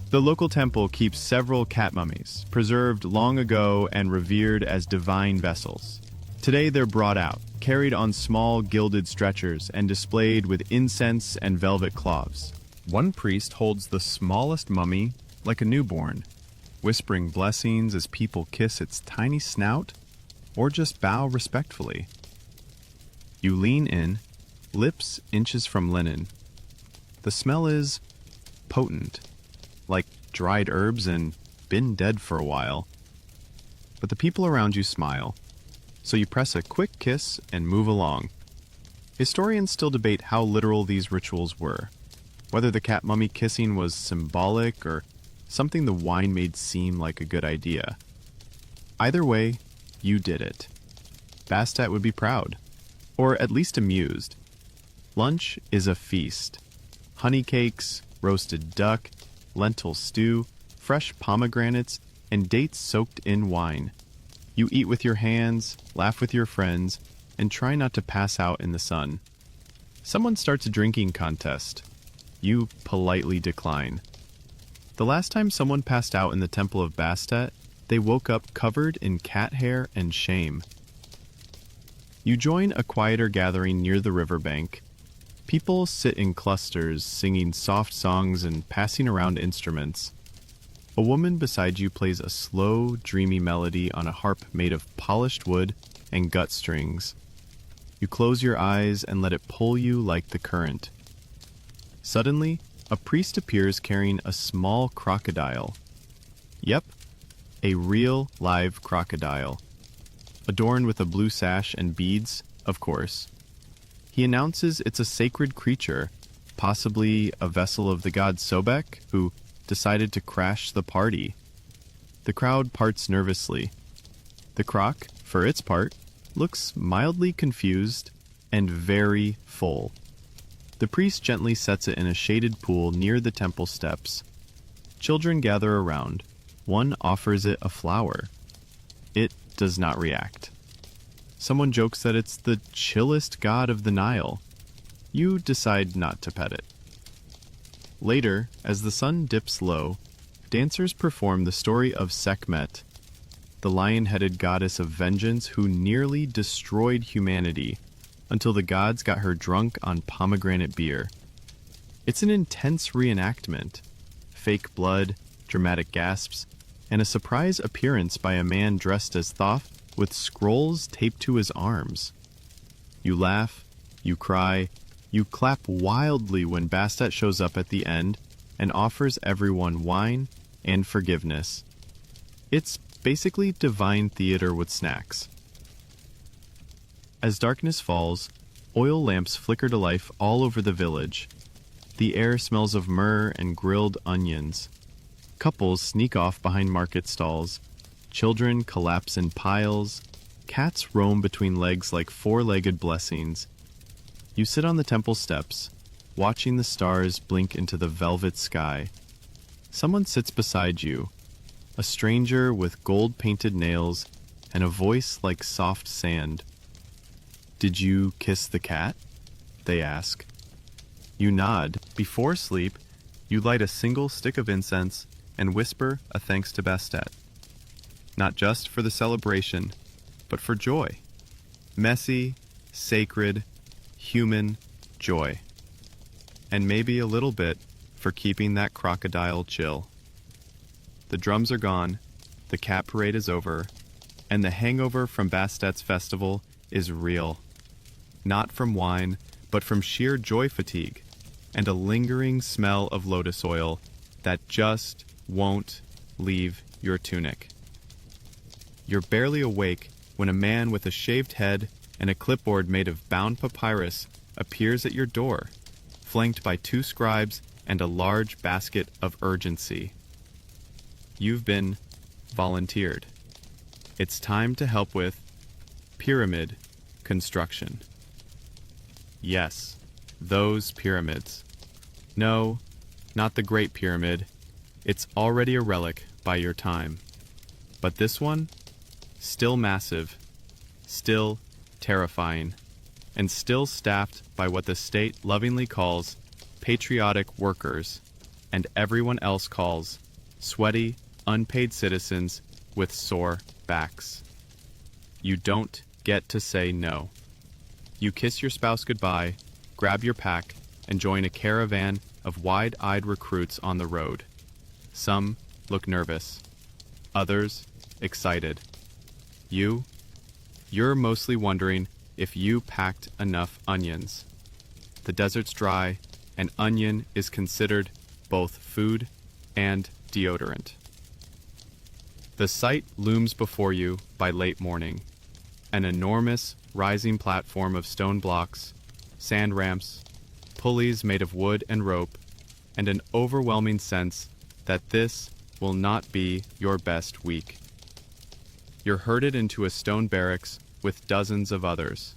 B: The local temple keeps several cat mummies, preserved long ago and revered as divine vessels. Today they're brought out, carried on small gilded stretchers and displayed with incense and velvet cloths.
A: One priest holds the smallest mummy like a newborn, whispering blessings as people kiss its tiny snout or just bow respectfully. You lean in, lips inches from linen. The smell is potent, like dried herbs and been dead for a while. But the people around you smile, so you press a quick kiss and move along. Historians still debate how literal these rituals were, whether the cat mummy kissing was symbolic or something the wine made seem like a good idea. Either way, you did it. Bastet would be proud, or at least amused. Lunch is a feast. Honey cakes, roasted duck, lentil stew, fresh pomegranates, and dates soaked in wine. You eat with your hands, laugh with your friends, and try not to pass out in the sun. Someone starts a drinking contest. You politely decline. The last time someone passed out in the Temple of Bastet, they woke up covered in cat hair and shame. You join a quieter gathering near the riverbank. People sit in clusters, singing soft songs and passing around instruments. A woman beside you plays a slow, dreamy melody on a harp made of polished wood and gut strings. You close your eyes and let it pull you like the current. Suddenly, a priest appears carrying a small crocodile. Yep, a real, live crocodile. Adorned with a blue sash and beads, of course. He announces it's a sacred creature, possibly a vessel of the god Sobek, who decided to crash the party. The crowd parts nervously. The croc, for its part, looks mildly confused and very full. The priest gently sets it in a shaded pool near the temple steps. Children gather around. One offers it a flower. It does not react. Someone jokes that it's the chillest god of the Nile. You decide not to pet it. Later, as the sun dips low, dancers perform the story of Sekhmet, the lion-headed goddess of vengeance who nearly destroyed humanity until the gods got her drunk on pomegranate beer. It's an intense reenactment. Fake blood, dramatic gasps, and a surprise appearance by a man dressed as Thoth with scrolls taped to his arms. You laugh, you cry, you clap wildly when Bastet shows up at the end and offers everyone wine and forgiveness. It's basically divine theater with snacks. As darkness falls, oil lamps flicker to life all over the village. The air smells of myrrh and grilled onions. Couples sneak off behind market stalls. Children collapse in piles. Cats roam between legs like four-legged blessings. You sit on the temple steps, watching the stars blink into the velvet sky. Someone sits beside you.
B: A stranger with gold-painted nails and a voice like soft sand. "Did you kiss the cat?" they ask. You nod. Before sleep, you light a single stick of incense and whisper a thanks to Bastet. Not just for the celebration, but for joy. Messy, sacred, human joy. And maybe a little bit for keeping that crocodile chill. The drums are gone, the cat parade is over, and the hangover from Bastet's festival is real. Not from wine, but from sheer joy fatigue, and a lingering smell of lotus oil that just won't leave your tunic. You're barely awake when a man with a shaved head and a clipboard made of bound papyrus appears at your door, flanked by 2 scribes and a large basket of urgency. You've been volunteered. It's time to help with pyramid construction. Yes, those pyramids. No, not the Great Pyramid. It's already a relic by your time. But this one? Still massive, still terrifying, and still staffed by what the state lovingly calls patriotic workers, and everyone else calls sweaty, unpaid citizens with sore backs. You don't get to say no. You kiss your spouse goodbye, grab your pack, and join a caravan of wide-eyed recruits on the road. Some look nervous, others excited. You're mostly wondering if you packed enough onions. The desert's dry, and onion is considered both food and deodorant. The sight looms before you by late morning. An enormous, rising platform of stone blocks, sand ramps, pulleys made of wood and rope, and an overwhelming sense that this will not be your best week. You're herded into a stone barracks with dozens of others.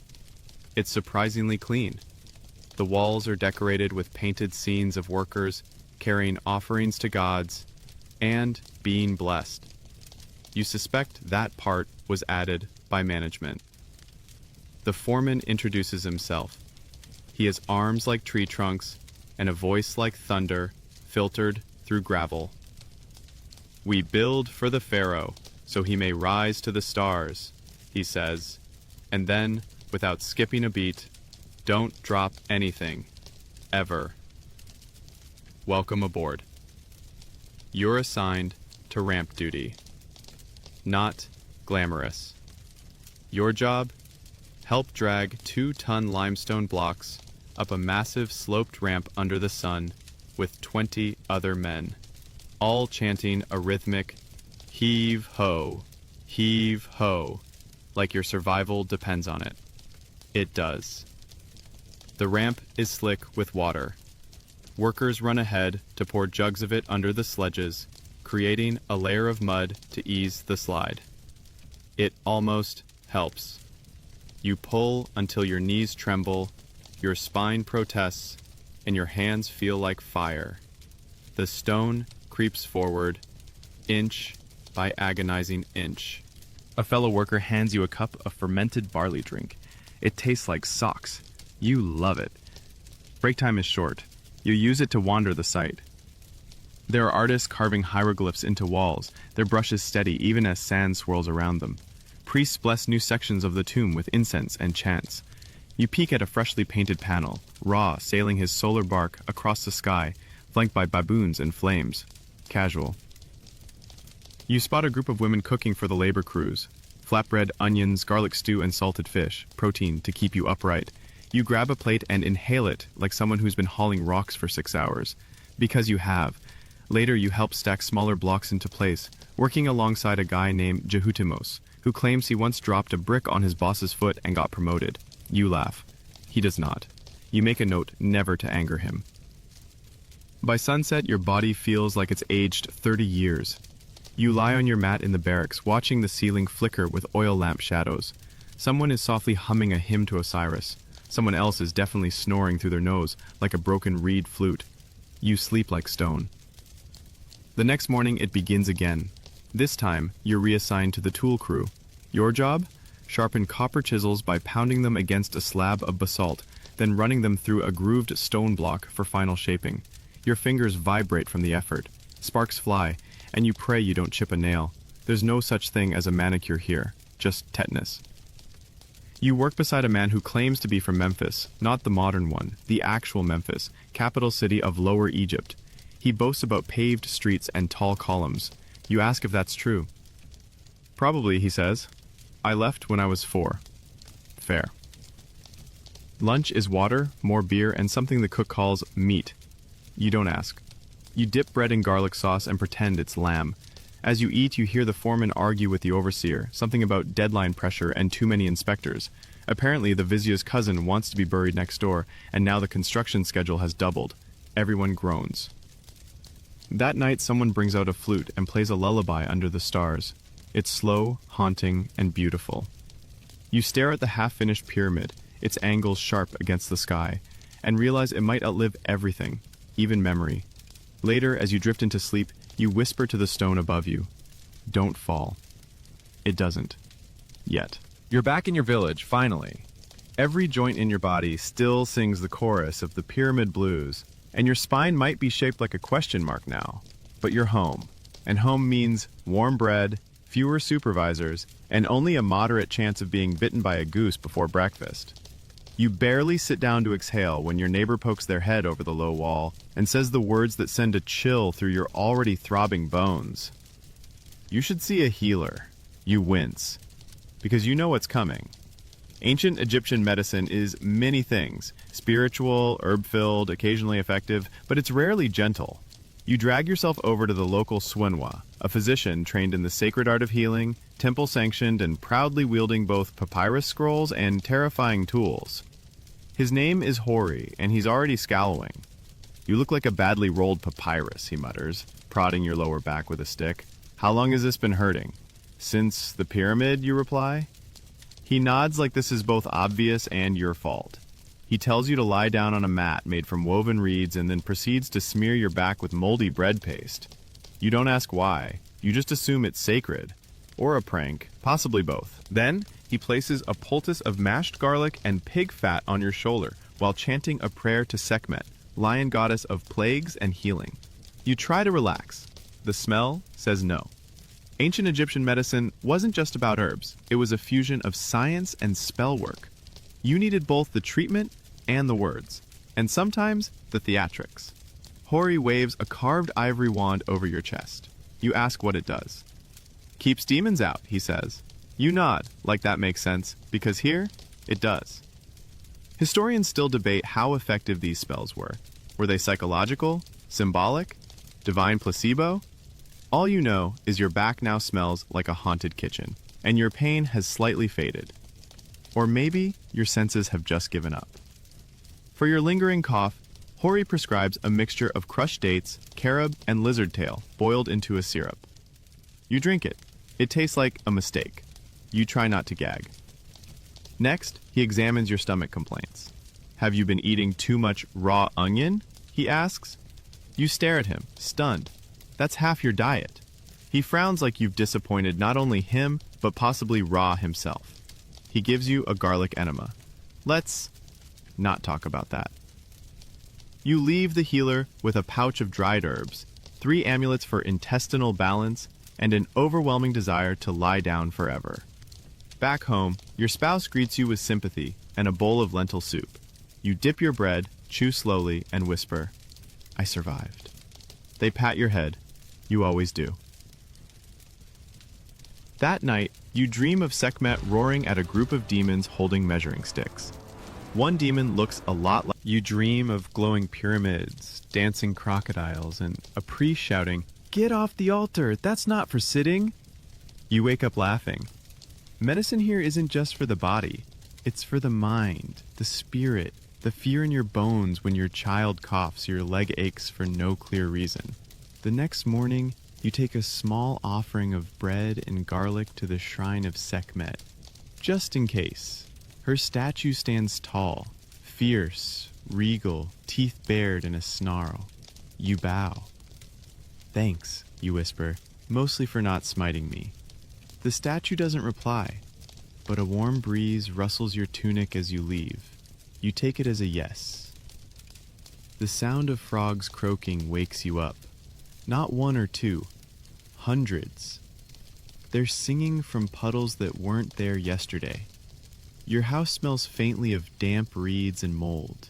B: It's surprisingly clean. The walls are decorated with painted scenes of workers carrying offerings to gods and being blessed. You suspect that part was added by management. The foreman introduces himself. He has arms like tree trunks and a voice like thunder filtered through gravel. "We build for the pharaoh, so he may rise to the stars," he says, and then, without skipping a beat, "Don't drop anything, ever. Welcome aboard." You're assigned to ramp duty. Not glamorous. Your job? Help drag 2-ton limestone blocks up a massive sloped ramp under the sun with 20 other men, all chanting a rhythmic heave ho, like your survival depends on it. It does. The ramp is slick with water. Workers run ahead to pour jugs of it under the sledges, creating a layer of mud to ease the slide. It almost helps. You pull until your knees tremble, your spine protests, and your hands feel like fire. The stone creeps forward, inch by agonizing inch. A fellow worker hands you a cup of fermented barley drink. It tastes like socks. You love it. Break time is short. You use it to wander the site. There are artists carving hieroglyphs into walls, their brushes steady even as sand swirls around them. Priests bless new sections of the tomb with incense and chants. You peek at a freshly painted panel, Ra sailing his solar bark across the sky, flanked by baboons and flames. Casual. You spot a group of women cooking for the labor crews. Flatbread, onions, garlic stew, and salted fish, protein to keep you upright. You grab a plate and inhale it like someone who's been hauling rocks for 6 hours. Because you have. Later, you help stack smaller blocks into place, working alongside a guy named Jehutimos, who claims he once dropped a brick on his boss's foot and got promoted. You laugh. He does not. You make a note never to anger him. By sunset, your body feels like it's aged 30 years. You lie on your mat in the barracks, watching the ceiling flicker with oil lamp shadows. Someone is softly humming a hymn to Osiris. Someone else is definitely snoring through their nose like a broken reed flute. You sleep like stone. The next morning, it begins again. This time, you're reassigned to the tool crew. Your job? Sharpen copper chisels by pounding them against a slab of basalt, then running them through a grooved stone block for final shaping. Your fingers vibrate from the effort. Sparks fly, and you pray you don't chip a nail. There's no such thing as a manicure here, just tetanus. You work beside a man who claims to be from Memphis, not the modern one, the actual Memphis, capital city of Lower Egypt. He boasts about paved streets and tall columns. You ask if that's true. Probably, he says. I left when I was 4. Fair. Lunch is water, more beer, and something the cook calls meat. You don't ask. You dip bread in garlic sauce and pretend it's lamb. As you eat, you hear the foreman argue with the overseer, something about deadline pressure and too many inspectors. Apparently, the vizier's cousin wants to be buried next door, and now the construction schedule has doubled. Everyone groans. That night, someone brings out a flute and plays a lullaby under the stars. It's slow, haunting, and beautiful. You stare at the half-finished pyramid, its angles sharp against the sky, and realize it might outlive everything, even memory. Later, as you drift into sleep, you whisper to the stone above you, "Don't fall." It doesn't. Yet.
D: You're back in your village, finally. Every joint in your body still sings the chorus of the pyramid blues, and your spine might be shaped like a question mark now. But you're home, and home means warm bread, fewer supervisors, and only a moderate chance of being bitten by a goose before breakfast. You barely sit down to exhale when your neighbor pokes their head over the low wall and says the words that send a chill through your already throbbing bones. You should see a healer. You wince, because you know what's coming. Ancient Egyptian medicine is many things, spiritual, herb-filled, occasionally effective, but it's rarely gentle. You drag yourself over to the local Swenwa, a physician trained in the sacred art of healing, temple-sanctioned and proudly wielding both papyrus scrolls and terrifying tools. His name is Hori, and he's already scowling. "You look like a badly rolled papyrus," he mutters, prodding your lower back with a stick. "How long has this been hurting?" "Since the pyramid," you reply. He nods like this is both obvious and your fault. He tells you to lie down on a mat made from woven reeds and then proceeds to smear your back with moldy bread paste. You don't ask why. You just assume it's sacred. Or a prank, possibly both. Then, he places a poultice of mashed garlic and pig fat on your shoulder while chanting a prayer to Sekhmet, lion goddess of plagues and healing. You try to relax. The smell says no. Ancient Egyptian medicine wasn't just about herbs. It was a fusion of science and spell work. You needed both the treatment and the words, and sometimes the theatrics. Hori waves a carved ivory wand over your chest. You ask what it does. "Keeps demons out," he says. You nod, like that makes sense, because here, it does. Historians still debate how effective these spells were. Were they psychological, symbolic, divine placebo? All you know is your back now smells like a haunted kitchen, and your pain has slightly faded. Or maybe your senses have just given up. For your lingering cough, Hori prescribes a mixture of crushed dates, carob, and lizard tail boiled into a syrup. You drink it. It tastes like a mistake. You try not to gag. Next, he examines your stomach complaints. "Have you been eating too much raw onion?" he asks. You stare at him, stunned. That's half your diet. He frowns like you've disappointed not only him, but possibly Ra himself. He gives you a garlic enema. Let's not talk about that. You leave the healer with a pouch of dried herbs, 3 amulets for intestinal balance, and an overwhelming desire to lie down forever. Back home, your spouse greets you with sympathy and a bowl of lentil soup. You dip your bread, chew slowly, and whisper, "I survived." They pat your head. You always do. That night, you dream of Sekhmet roaring at a group of demons holding measuring sticks. One demon looks a lot like... You dream of glowing pyramids, dancing crocodiles, and a priest shouting, "Get off the altar, that's not for sitting." You wake up laughing. Medicine here isn't just for the body. It's for the mind, the spirit, the fear in your bones when your child coughs, your leg aches for no clear reason. The next morning, you take a small offering of bread and garlic to the shrine of Sekhmet, just in case. Her statue stands tall, fierce, regal, teeth bared in a snarl. You bow. "Thanks," you whisper.
B: mostly for not smiting me. The statue doesn't reply, but a warm breeze rustles your tunic as you leave. You take it as a yes. The sound of frogs croaking wakes you up. Not one or two, hundreds. They're singing from puddles that weren't there yesterday. Your house smells faintly of damp reeds and mold.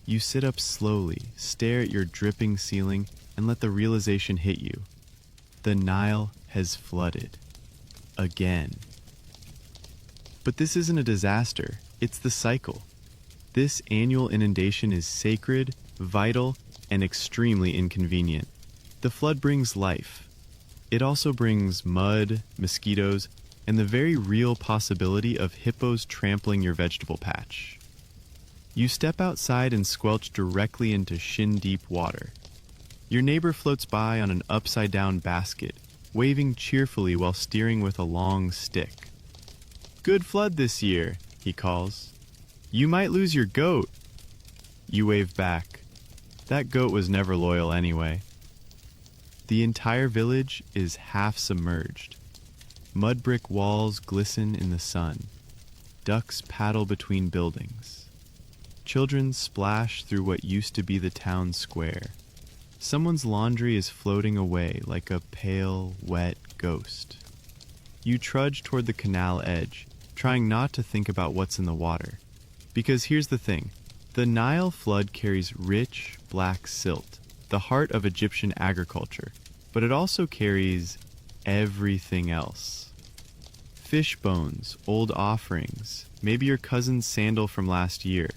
B: You sit up slowly, stare at your dripping ceiling, and let the realization hit you. The Nile has flooded. Again. But this isn't a disaster, it's the cycle. This annual inundation is sacred, vital, and extremely inconvenient. The flood brings life. It also brings mud, mosquitoes, and the very real possibility of hippos trampling your vegetable patch. You step outside and squelch directly into shin-deep water. Your neighbor floats by on an upside-down basket, waving cheerfully while steering with a long stick. "Good flood this year," he calls. "You might lose your goat." You wave back. That goat was never loyal anyway. The entire village is half submerged. Mud brick walls glisten in the sun. Ducks paddle between buildings. Children splash through what used to be the town square. Someone's laundry is floating away like a pale, wet ghost. You trudge toward the canal edge, trying not to think about what's in the water. Because here's the thing, the Nile flood carries rich, black silt, the heart of Egyptian agriculture, but it also carries everything else. Fish bones, old offerings, maybe your cousin's sandal from last year.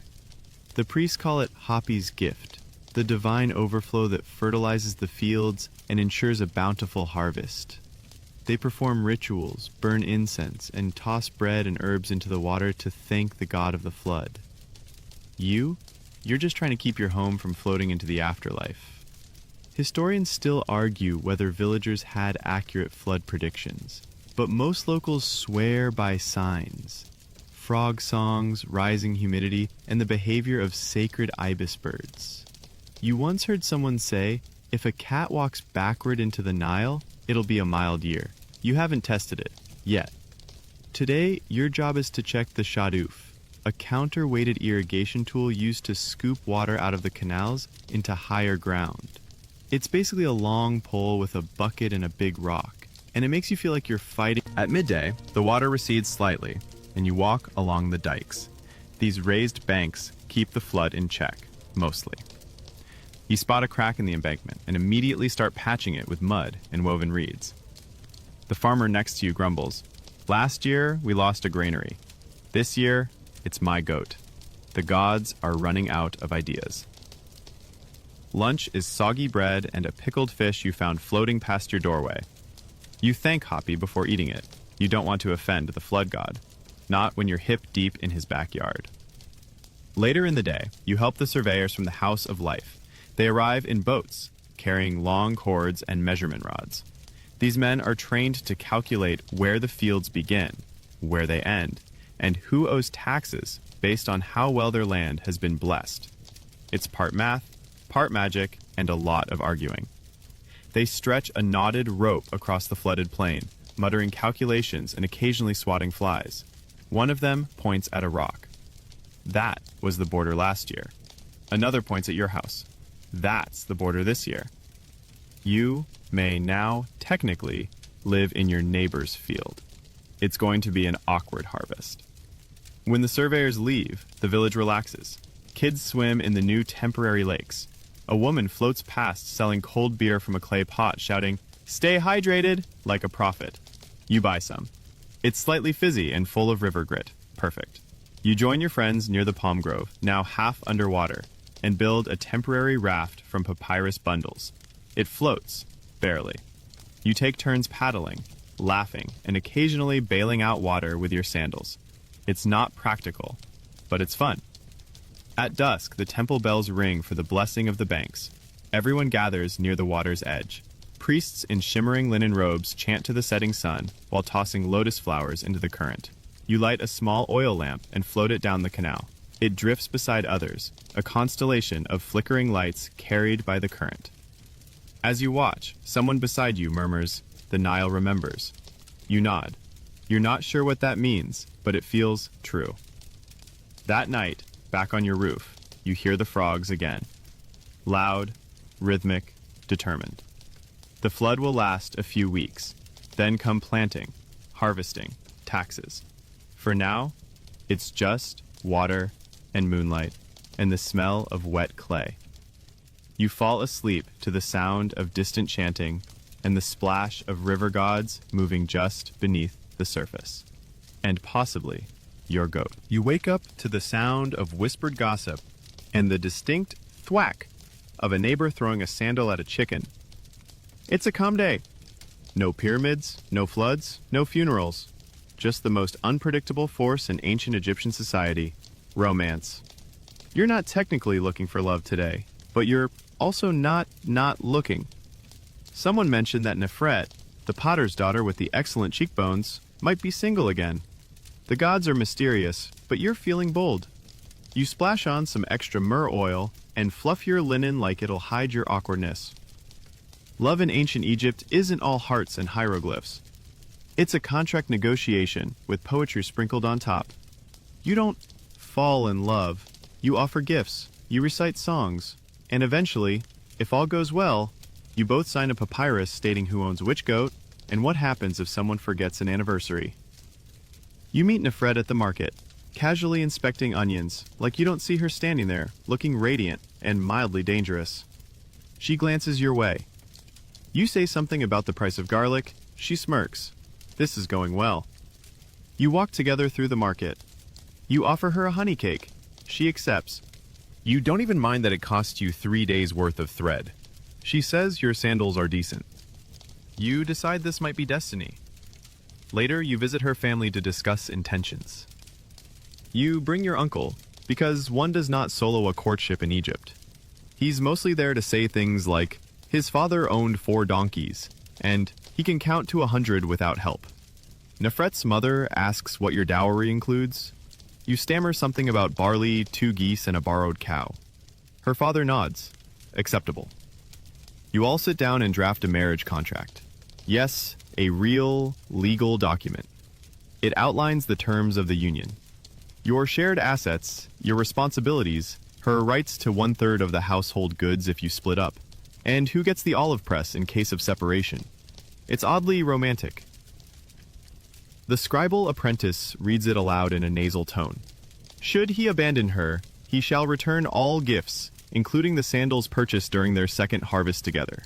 B: The priests call it Hapi's gift, the divine overflow that fertilizes the fields and ensures a bountiful harvest. They perform rituals, burn incense, and toss bread and herbs into the water to thank the god of the flood. You're just trying to keep your home from floating into the afterlife. Historians still argue whether villagers had accurate flood predictions, but most locals swear by signs. Frog songs, rising humidity, and the behavior of sacred ibis birds. You once heard someone say, if a cat walks backward into the Nile, it'll be a mild year. You haven't tested it, yet. Today, your job is to check the shaduf, a counter-weighted irrigation tool used to scoop water out of the canals into higher ground. It's basically a long pole with a bucket and a big rock, and it makes you feel like you're fighting.
D: At midday, the water recedes slightly, and you walk along the dikes. These raised banks keep the flood in check, mostly. You spot a crack in the embankment and immediately start patching it with mud and woven reeds. The farmer next to you grumbles, "Last year, we lost a granary. This year, it's my goat. The gods are running out of ideas." Lunch is soggy bread and a pickled fish you found floating past your doorway. You thank Hapi before eating it. You don't want to offend the flood god. Not when you're hip deep in his backyard. Later in the day, you help the surveyors from the House of Life. They arrive in boats, carrying long cords and measurement rods. These men are trained to calculate where the fields begin, where they end, and who owes taxes based on how well their land has been blessed. It's part math, part magic, and a lot of arguing. They stretch a knotted rope across the flooded plain, muttering calculations and occasionally swatting flies. One of them points at a rock. That was the border last year. Another points at your house. That's the border this year. You may now, technically, live in your neighbor's field. It's going to be an awkward harvest. When the surveyors leave, the village relaxes. Kids swim in the new temporary lakes. A woman floats past selling cold beer from a clay pot, shouting, "Stay hydrated," like a prophet. You buy some. It's slightly fizzy and full of river grit. Perfect. You join your friends near the palm grove, now half underwater, and build a temporary raft from papyrus bundles. It floats, barely. You take turns paddling, laughing, and occasionally bailing out water with your sandals. It's not practical, but it's fun. At dusk, the temple bells ring for the blessing of the banks. Everyone gathers near the water's edge. Priests in shimmering linen robes chant to the setting sun while tossing lotus flowers into the current. You light a small oil lamp and float it down the canal. It drifts beside others, a constellation of flickering lights carried by the current. As you watch, someone beside you murmurs,
A: the Nile remembers. You nod. You're not sure what that means, but it feels true. That night, back on your roof, you hear the frogs again. Loud, rhythmic, determined. The flood will last a few weeks. Then come planting, harvesting, taxes. For now, it's just water and moonlight and the smell of wet clay. You fall asleep to the sound of distant chanting and the splash of river gods moving just beneath the surface. And possibly your goat.
D: You wake up to the sound of whispered gossip and the distinct thwack of a neighbor throwing a sandal at a chicken. It's a calm day. No pyramids, no floods, no funerals. Just the most unpredictable force in ancient Egyptian society, romance. You're not technically looking for love today, but you're also not looking. Someone mentioned that Nefret, the potter's daughter with the excellent cheekbones, might be single again. The gods are mysterious, but you're feeling bold. You splash on some extra myrrh oil and fluff your linen like it'll hide your awkwardness. Love in ancient Egypt isn't all hearts and hieroglyphs. It's a contract negotiation with poetry sprinkled on top. You don't fall in love. You offer gifts, you recite songs, and eventually, if all goes well, you both sign a papyrus stating who owns which goat and what happens if someone forgets an anniversary. You meet Nefret at the market, casually inspecting onions, like you don't see her standing there, looking radiant and mildly dangerous. She glances your way. You say something about the price of garlic, she smirks. This is going well. You walk together through the market. You offer her a honey cake. She accepts. You don't even mind that it costs you 3 days' worth of thread. She says your sandals are decent. You decide this might be destiny. Later, you visit her family to discuss intentions. You bring your uncle, because one does not solo a courtship in Egypt. He's mostly there to say things like, his father owned 4 donkeys, and he can count to 100 without help. Nefret's mother asks what your dowry includes. You stammer something about barley, 2 geese, and a borrowed cow. Her father nods. Acceptable. You all sit down and draft a marriage contract. Yes, a real, legal document. It outlines the terms of the union. Your shared assets, your responsibilities, her rights to 1/3 of the household goods if you split up, and who gets the olive press in case of separation. It's oddly romantic. The scribal apprentice reads it aloud in a nasal tone. Should he abandon her, he shall return all gifts, including the sandals purchased during their second harvest together.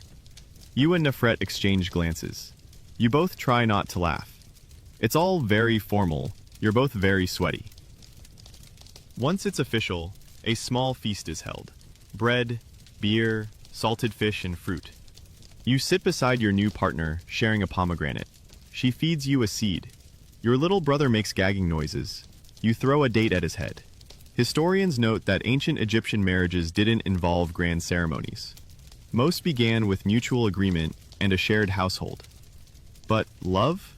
D: You and Nefret exchange glances. You both try not to laugh. It's all very formal. You're both very sweaty. Once it's official, a small feast is held. Bread, beer, salted fish, and fruit. You sit beside your new partner, sharing a pomegranate. She feeds you a seed. Your little brother makes gagging noises. You throw a date at his head. Historians note that ancient Egyptian marriages didn't involve grand ceremonies. Most began with mutual agreement and a shared household. But love?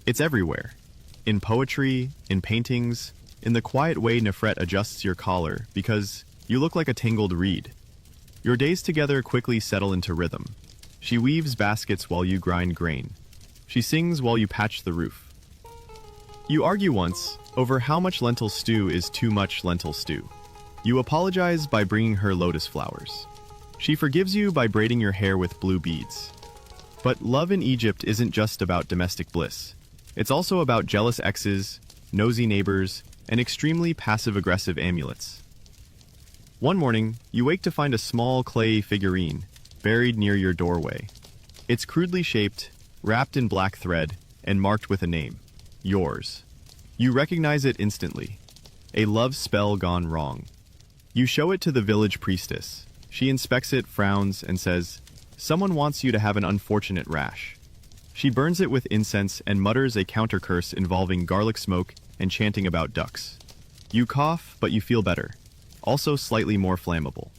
D: It's everywhere. In poetry, in paintings, in the quiet way Nefret adjusts your collar because you look like a tangled reed. Your days together quickly settle into rhythm. She weaves baskets while you grind grain. She sings while you patch the roof. You argue once over how much lentil stew is too much lentil stew. You apologize by bringing her lotus flowers. She forgives you by braiding your hair with blue beads. But love in Egypt isn't just about domestic bliss. It's also about jealous exes, nosy neighbors, and extremely passive-aggressive amulets. One morning, you wake to find a small clay figurine buried near your doorway. It's crudely shaped, wrapped in black thread, and marked with a name. Yours. You recognize it instantly. A love spell gone wrong. You show it to the village priestess. She inspects it, frowns, and says, "Someone wants you to have an unfortunate rash." She burns it with incense and mutters a counter curse involving garlic smoke and chanting about ducks. You cough, but you feel better. Also slightly more flammable.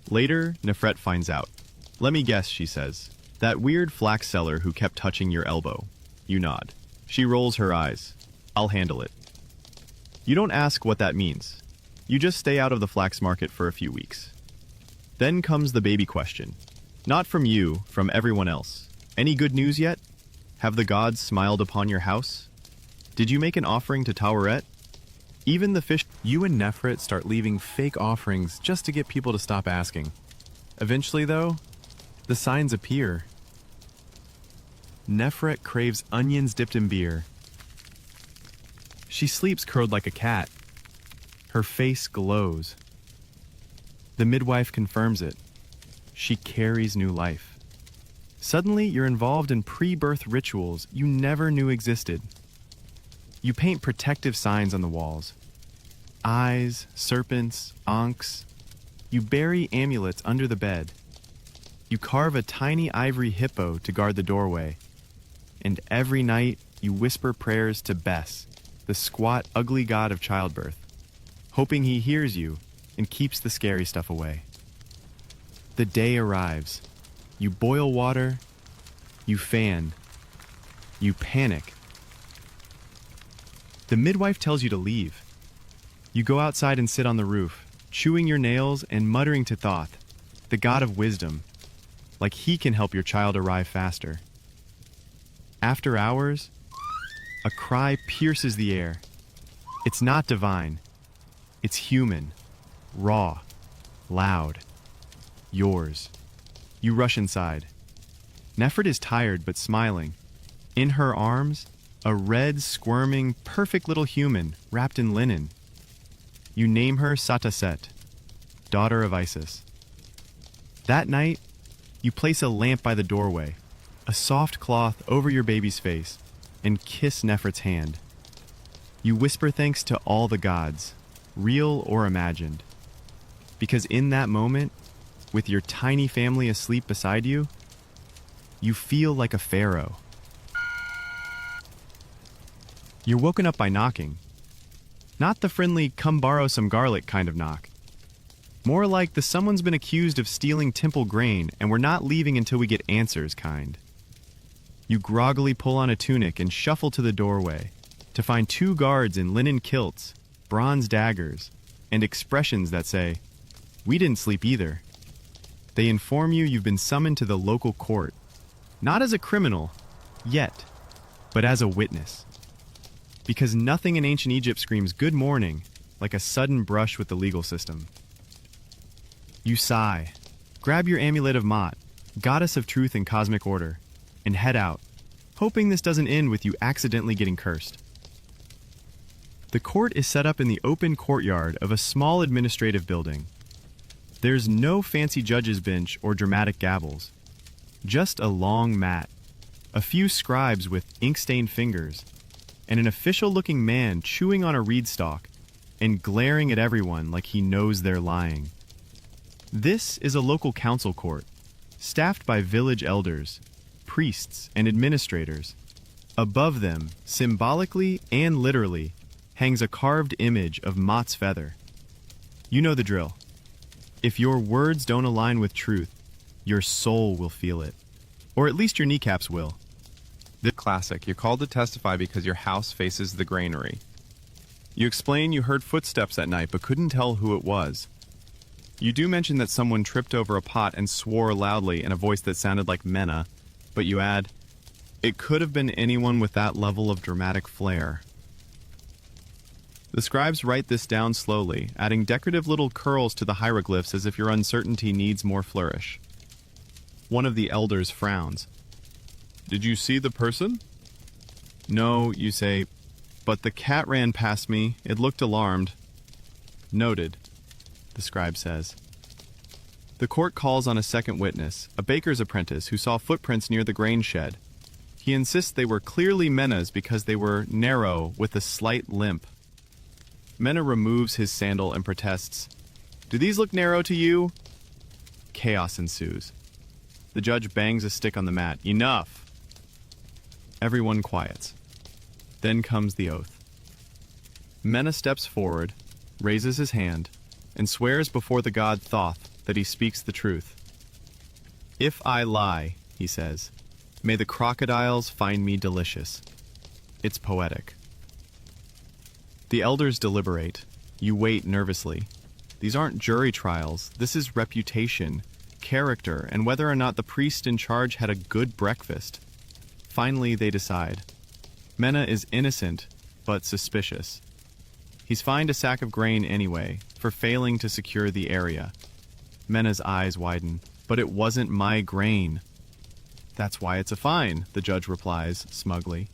D: Later, Nefret finds out. "Let me guess," she says. "That weird flax seller who kept touching your elbow." You nod. She rolls her eyes. "I'll handle it." You don't ask what that means. You just stay out of the flax market for a few weeks. Then comes the baby question. Not from you, from everyone else.
B: Any good news yet? Have the gods smiled upon your house? Did you make an offering to Taweret? Even the fish...
D: You and Nefret start leaving fake offerings just to get people to stop asking. Eventually, though, the signs appear. Nefret craves onions dipped in beer. She sleeps curled like a cat. Her face glows. The midwife confirms it. She carries new life. Suddenly, you're involved in pre-birth rituals you never knew existed. You paint protective signs on the walls. Eyes, serpents, ankhs. You bury amulets under the bed. You carve a tiny ivory hippo to guard the doorway. And every night, you whisper prayers to Bes, the squat, ugly god of childbirth, hoping he hears you and keeps the scary stuff away. The day arrives. You boil water. You fan. You panic. The midwife tells you to leave. You go outside and sit on the roof, chewing your nails and muttering to Thoth, the god of wisdom, like he can help your child arrive faster. After hours, a cry pierces the air. It's not divine. It's human, raw, loud. Yours. You rush inside. Nefret is tired but smiling. In her arms, a red, squirming, perfect little human wrapped in linen. You name her Sataset, daughter of Isis. That night, you place a lamp by the doorway, a soft cloth over your baby's face, and kiss Nefret's hand. You whisper thanks to all the gods, real or imagined. Because in that moment, with your tiny family asleep beside you, you feel like a pharaoh. You're woken up by knocking. Not the friendly, come borrow some garlic kind of knock. More like the someone's been accused of stealing temple grain and we're not leaving until we get answers kind. You groggily pull on a tunic and shuffle to the doorway to find two guards in linen kilts, bronze daggers, and expressions that say, "We didn't sleep either." They inform you you've been summoned to the local court, not as a criminal, yet, but as a witness. Because nothing in ancient Egypt screams good morning like a sudden brush with the legal system. You sigh, grab your amulet of Mot, goddess of truth and cosmic order, and head out, hoping this doesn't end with you accidentally getting cursed. The court is set up in the open courtyard of a small administrative building. There's no fancy judge's bench or dramatic gavels, just a long mat, a few scribes with ink-stained fingers, and an official-looking man chewing on a reed stalk and glaring at everyone like he knows they're lying. This is a local council court, staffed by village elders, priests, and administrators. Above them, symbolically and literally, hangs a carved image of Mot's feather. You know the drill. If your words don't align with truth, your soul will feel it. Or at least your kneecaps will.
A: The classic. You're called to testify because your house faces the granary. You explain you heard footsteps at night but couldn't tell who it was. You do mention that someone tripped over a pot and swore loudly in a voice that sounded like Mena, but you add, it could have been anyone with that level of dramatic flair. The scribes write this down slowly, adding decorative little curls to the hieroglyphs as if your uncertainty needs more flourish. One of the elders frowns. Did you see the person? No, you say, but the cat ran past me. It looked alarmed. Noted, the scribe says. The court calls on a second witness, a baker's apprentice who saw footprints near the grain shed. He insists they were clearly Mena's because they were narrow with a slight limp. Mena removes his sandal and protests. Do these look narrow to you? Chaos ensues. The judge bangs a stick on the mat. Enough! Everyone quiets. Then comes the oath. Mena steps forward, raises his hand, and swears before the god Thoth that he speaks the truth. If I lie, he says, may the crocodiles find me delicious. It's poetic. The elders deliberate. You wait nervously. These aren't jury trials. This is reputation.
B: character, and whether or not the priest in charge had a good breakfast. Finally, they decide. Mena is innocent, but suspicious. He's fined a sack of grain anyway, for failing to secure the area. Mena's eyes widen. But it wasn't my grain. That's why it's a fine, the judge replies, smugly.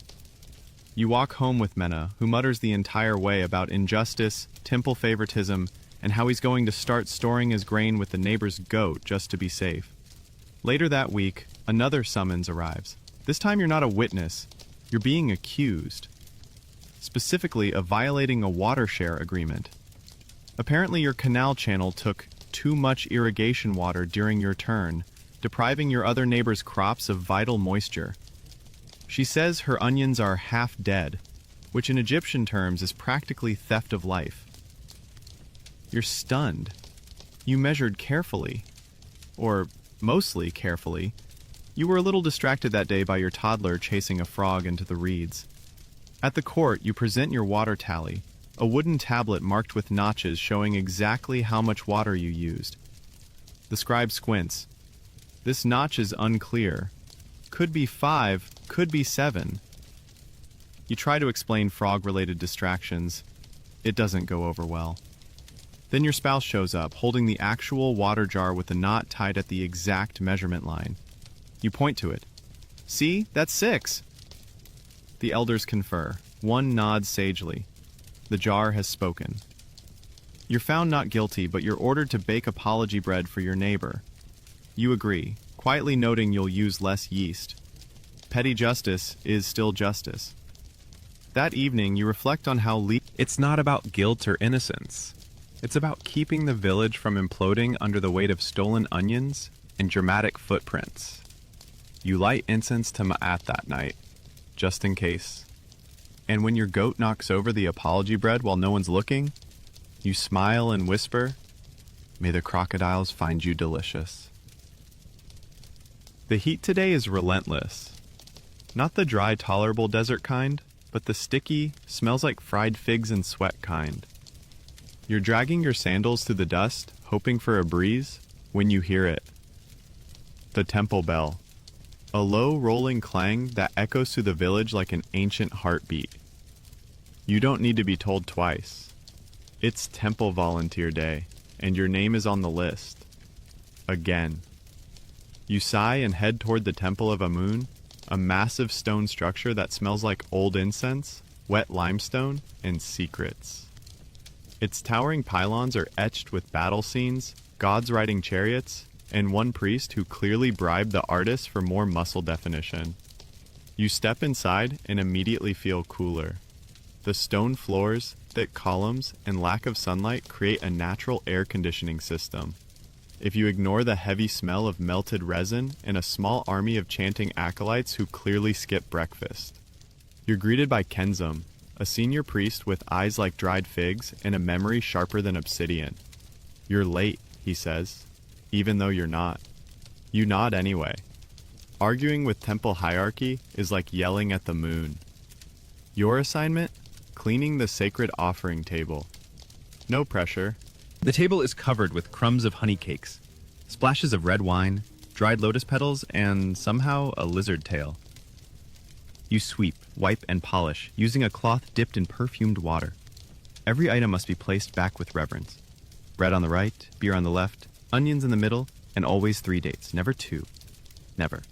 B: You walk home with Mena, who mutters the entire way about injustice, temple favoritism, and how he's going to start storing his grain with the neighbor's goat just to be safe. Later that week, another summons arrives. This time you're not a witness, you're being accused. Specifically of violating a water share agreement. Apparently your canal channel took too much irrigation water during your turn, depriving your other neighbor's crops of vital moisture. She says her onions are half dead, which in Egyptian terms is practically theft of life. You're stunned. You measured carefully. Or mostly carefully. You were a little distracted that day by your toddler chasing a frog into the reeds. At the court, you present your water tally, a wooden tablet marked with notches showing exactly how much water you used. The scribe squints. This notch is unclear. Could be 5, could be 7. You try to explain frog-related distractions. It doesn't go over well. Then your spouse shows up, holding the actual water jar with the knot tied at the exact measurement line. You point to it. See, that's 6. The elders confer. One nods sagely. The jar has spoken. You're found not guilty, but you're ordered to bake apology bread for your neighbor. You agree, quietly noting you'll use less yeast. Petty justice is still justice. That evening, you reflect on how
D: It's not about guilt or innocence. It's about keeping the village from imploding under the weight of stolen onions and dramatic footprints. You light incense to Ma'at that night, just in case. And when your goat knocks over the apology bread while no one's looking, you smile and whisper, "May the crocodiles find you delicious." The heat today is relentless. Not the dry, tolerable desert kind, but the sticky, smells like fried figs and sweat kind. You're dragging your sandals through the dust, hoping for a breeze, when you hear it. The temple bell. A low, rolling clang that echoes through the village like an ancient heartbeat. You don't need to be told twice. It's Temple Volunteer Day, and your name is on the list. Again. You sigh and head toward the Temple of Amun, a massive stone structure that smells like old incense, wet limestone, and secrets. Its towering pylons are etched with battle scenes, gods riding chariots, and one priest who clearly bribed the artist for more muscle definition. You step inside and immediately feel cooler. The stone floors, thick columns, and lack of sunlight create a natural air conditioning system. If you ignore the heavy smell of melted resin and a small army of chanting acolytes who clearly skip breakfast. You're greeted by Kenzum, a senior priest with eyes like dried figs and a memory sharper than obsidian. "You're late," he says, even though you're not. You nod anyway. Arguing with temple hierarchy is like yelling at the moon. Your assignment? Cleaning the sacred offering table. No pressure. The table is covered with crumbs of honey cakes, splashes of red wine, dried lotus petals, and somehow a lizard tail. You sweep, wipe, and polish, using a cloth dipped in perfumed water. Every item must be placed back with reverence. Bread on the right, beer on the left, onions in the middle, and always 3 dates, never 2. Never.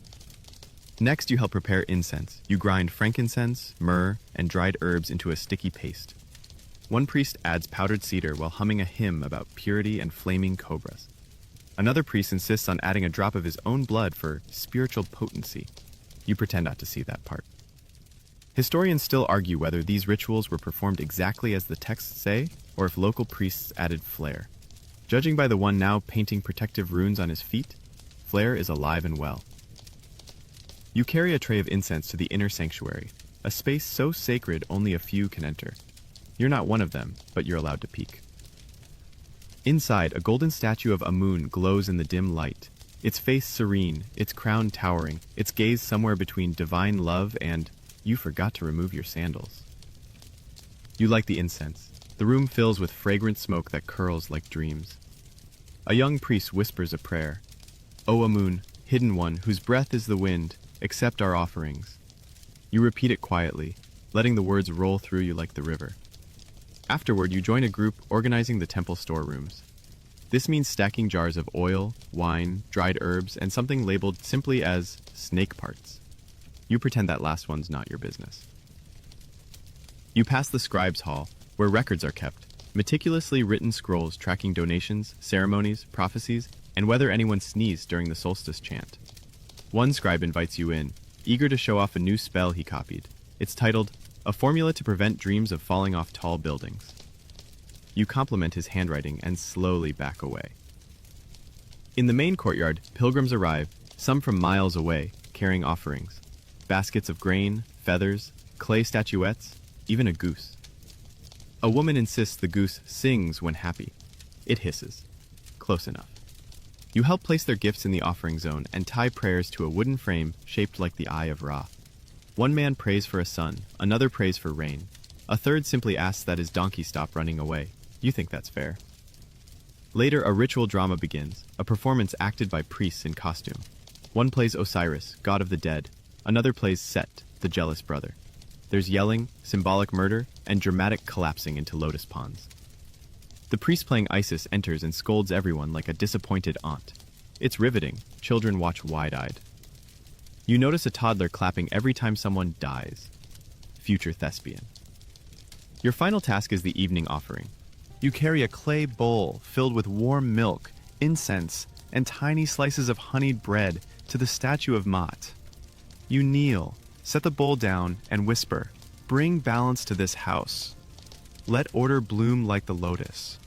D: Next, you help prepare incense. You grind frankincense, myrrh, and dried herbs into a sticky paste. One priest adds powdered cedar while humming a hymn about purity and flaming cobras. Another priest insists on adding a drop of his own blood for spiritual potency. You pretend not to see that part. Historians still argue whether these rituals were performed exactly as the texts say, or if local priests added flair. Judging by the one now painting protective runes on his feet, flair is alive and well. You carry a tray of incense to the inner sanctuary, a space so sacred only a few can enter. You're not one of them, but you're allowed to peek. Inside, a golden statue of Amun glows in the dim light, its face serene, its crown towering, its gaze somewhere between divine love and, "You forgot to remove your sandals." You light the incense. The room fills with fragrant smoke that curls like dreams. A young priest whispers a prayer.
B: O Amun, hidden one, whose breath is the wind, accept our offerings. You repeat it quietly, letting the words roll through you like the river. Afterward, you join a group organizing the temple storerooms. This means stacking jars of oil, wine, dried herbs, and something labeled simply as snake parts. You pretend that last one's not your business. You pass the scribe's hall, where records are kept, meticulously written scrolls tracking donations, ceremonies, prophecies, and whether anyone sneezed during the solstice chant. One scribe invites you in, eager to show off a new spell he copied. It's titled, A Formula to Prevent Dreams of Falling Off Tall Buildings. You compliment his handwriting and slowly back away. In the main courtyard, pilgrims arrive, some from miles away, carrying offerings. Baskets of grain, feathers, clay statuettes, even a goose. A woman insists the goose sings when happy. It hisses. Close enough. You help place their gifts in the offering zone and tie prayers to a wooden frame shaped like the eye of Ra. One man prays for a son, another prays for rain. A third simply asks that his donkey stop running away. You think that's fair. Later, a ritual drama begins, a performance acted by priests in costume. One plays Osiris, god of the dead. Another plays Set, the jealous brother. There's yelling, symbolic murder, and dramatic collapsing into lotus ponds. The priest playing Isis enters and scolds everyone like a disappointed aunt. It's riveting. Children watch wide-eyed. You notice a toddler clapping every time someone dies. Future thespian. Your final task is the evening offering. You carry a clay bowl filled with warm milk, incense, and tiny slices of honeyed bread to the statue of Maat. You kneel, set the bowl down, and whisper, "Bring balance to this house. Let order bloom like the lotus."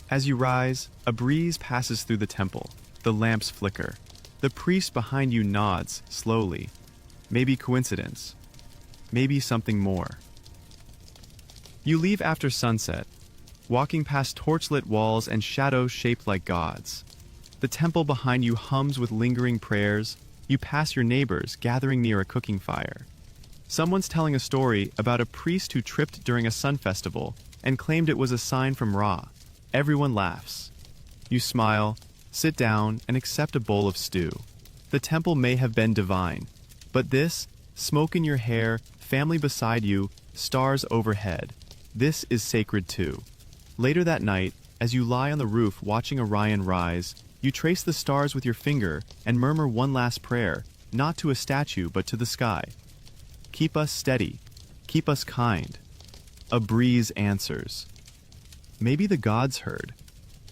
B: As you rise, a breeze passes through the temple. The lamps flicker. The priest behind you nods, slowly. Maybe coincidence. Maybe something more. You leave after sunset, walking past torchlit walls and shadows shaped like gods. The temple behind you hums with lingering prayers. You pass your neighbors, gathering near a cooking fire. Someone's telling a story about a priest who tripped during a sun festival and claimed it was a sign from Ra. Everyone laughs. You smile, sit down, and accept a bowl of stew. The temple may have been divine, but this, smoke in your hair, family beside you, stars overhead, this is sacred too. Later that night, as you lie on the roof watching Orion rise, you trace the stars with your finger and murmur one last prayer, not to a statue but to the sky. Keep us steady. Keep us kind. A breeze answers. Maybe the gods heard.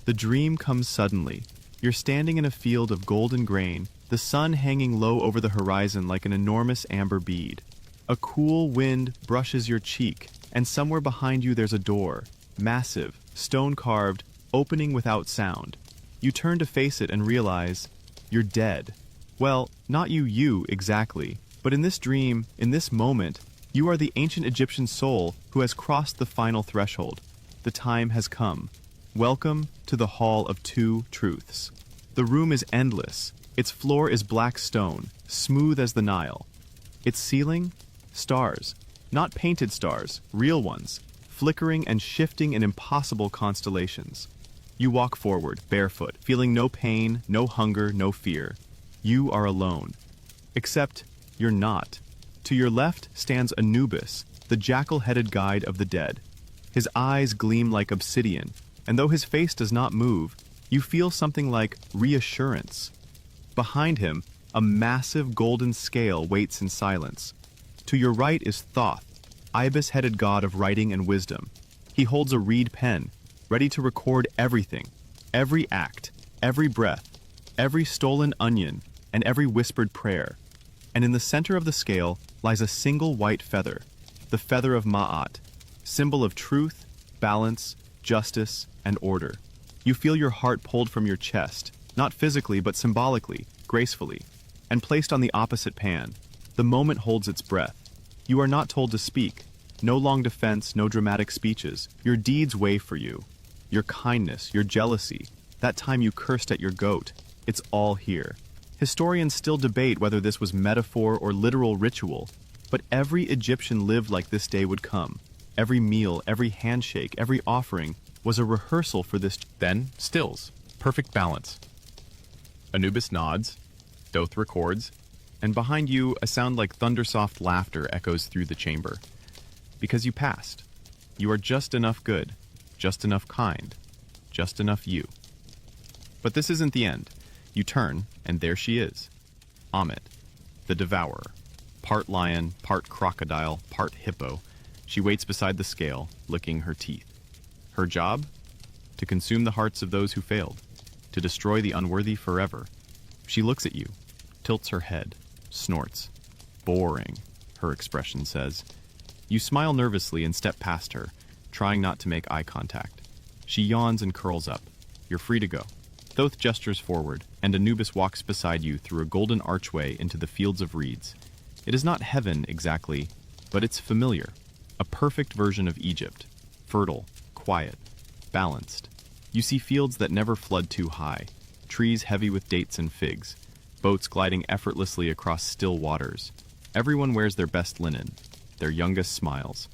B: The dream comes suddenly. You're standing in a field of golden grain, the sun hanging low over the horizon like an enormous amber bead. A cool wind brushes your cheek, and somewhere behind you there's a door, massive, stone-carved, opening without sound. You turn to face it and realize you're dead. Well, not you exactly, but in this dream, in this moment, you are the ancient Egyptian soul who has crossed the final threshold. The time has come. Welcome to the Hall of Two Truths. The room is endless. Its floor is black stone, smooth as the Nile. Its ceiling? Stars. Not painted stars, real ones, flickering and shifting in impossible constellations. You walk forward, barefoot, feeling no pain, no hunger, no fear. You are alone. Except you're not. To your left stands Anubis, the jackal-headed guide of the dead. His eyes gleam like obsidian, and though his face does not move, you feel something like reassurance. Behind him, a massive golden scale waits in silence. To your right is Thoth, ibis-headed god of writing and wisdom. He holds a reed pen, ready to record everything, every act, every breath, every stolen onion, and every whispered prayer. And in the center of the scale lies a single white feather, the feather of Ma'at, symbol of truth, balance, justice, and order. You feel your heart pulled from your chest, not physically but symbolically, gracefully, and placed on the opposite pan. The moment holds its breath. You are not told to speak. No long defense, no dramatic speeches. Your deeds weigh for you. Your kindness, your jealousy, that time you cursed at your goat, it's all here. Historians still debate whether this was metaphor or literal ritual, but every Egyptian lived like this day would come. Every meal, every handshake, every offering was a rehearsal for this.
F: Then, stills. Perfect balance.
B: Anubis nods, Doth records, and behind you a sound like thundersoft laughter echoes through the chamber. Because you passed. You are just enough good, just enough kind, just enough you. But this isn't the end. You turn, and there she is. Amit, the devourer. Part lion, part crocodile, part hippo. She waits beside the scale, licking her teeth. Her job? To consume the hearts of those who failed, to destroy the unworthy forever. She looks at you, tilts her head, snorts. Boring, her expression says. You smile nervously and step past her, trying not to make eye contact. She yawns and curls up. You're free to go. Thoth gestures forward, and Anubis walks beside you through a golden archway into the fields of reeds. It is not heaven exactly, but it's familiar. A perfect version of Egypt. Fertile, quiet, balanced. You see fields that never flood too high, trees heavy with dates and figs, boats gliding effortlessly across still waters. Everyone wears their best linen, their youngest smiles.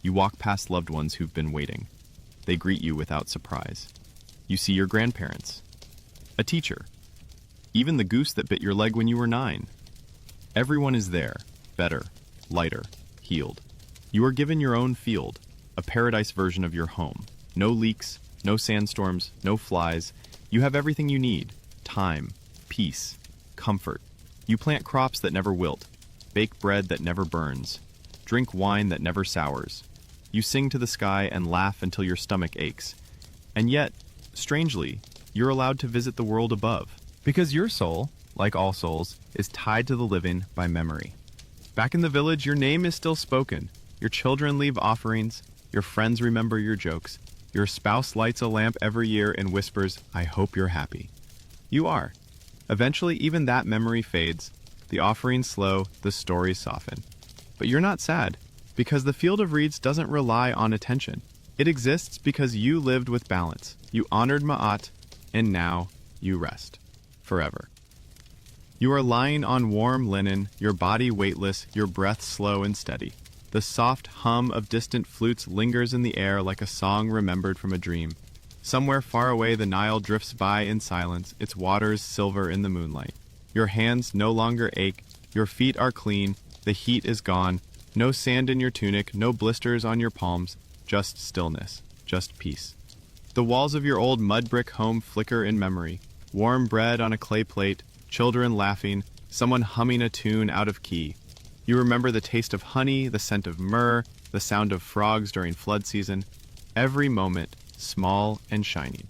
B: You walk past loved ones who've been waiting. They greet you without surprise. You see your grandparents. A teacher. Even the goose that bit your leg when you were 9. Everyone is there, better, lighter, healed. You are given your own field, a paradise version of your home. No leaks, no sandstorms, no flies. You have everything you need. Time, peace, comfort. You plant crops that never wilt, bake bread that never burns, drink wine that never sours. You sing to the sky and laugh until your stomach aches. And yet, strangely, you're allowed to visit the world above. Because your soul, like all souls, is tied to the living by memory. Back in the village, your name is still spoken. Your children leave offerings. Your friends remember your jokes. Your spouse lights a lamp every year and whispers, "I hope you're happy." You are. Eventually, even that memory fades. The offerings slow, the stories soften. But you're not sad, because the field of reeds doesn't rely on attention. It exists because you lived with balance. You honored Ma'at, and now you rest. Forever. You are lying on warm linen, your body weightless, your breath slow and steady. The soft hum of distant flutes lingers in the air like a song remembered from a dream. Somewhere far away the Nile drifts by in silence, its waters silver in the moonlight. Your hands no longer ache, your feet are clean, the heat is gone, no sand in your tunic, no blisters on your palms, just stillness, just peace. The walls of your old mud brick home flicker in memory. Warm bread on a clay plate, children laughing, someone humming a tune out of key. You remember the taste of honey, the scent of myrrh, the sound of frogs during flood season. Every moment, small and shining.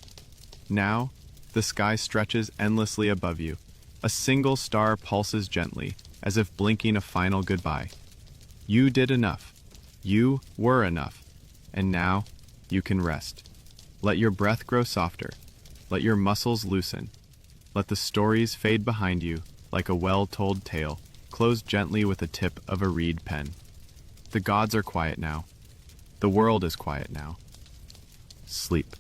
B: Now, the sky stretches endlessly above you. A single star pulses gently, as if blinking a final goodbye. You did enough. You were enough. And now, you can rest. Let your breath grow softer. Let your muscles loosen. Let the stories fade behind you like a well-told tale, closed gently with the tip of a reed pen. The gods are quiet now. The world is quiet now. Sleep.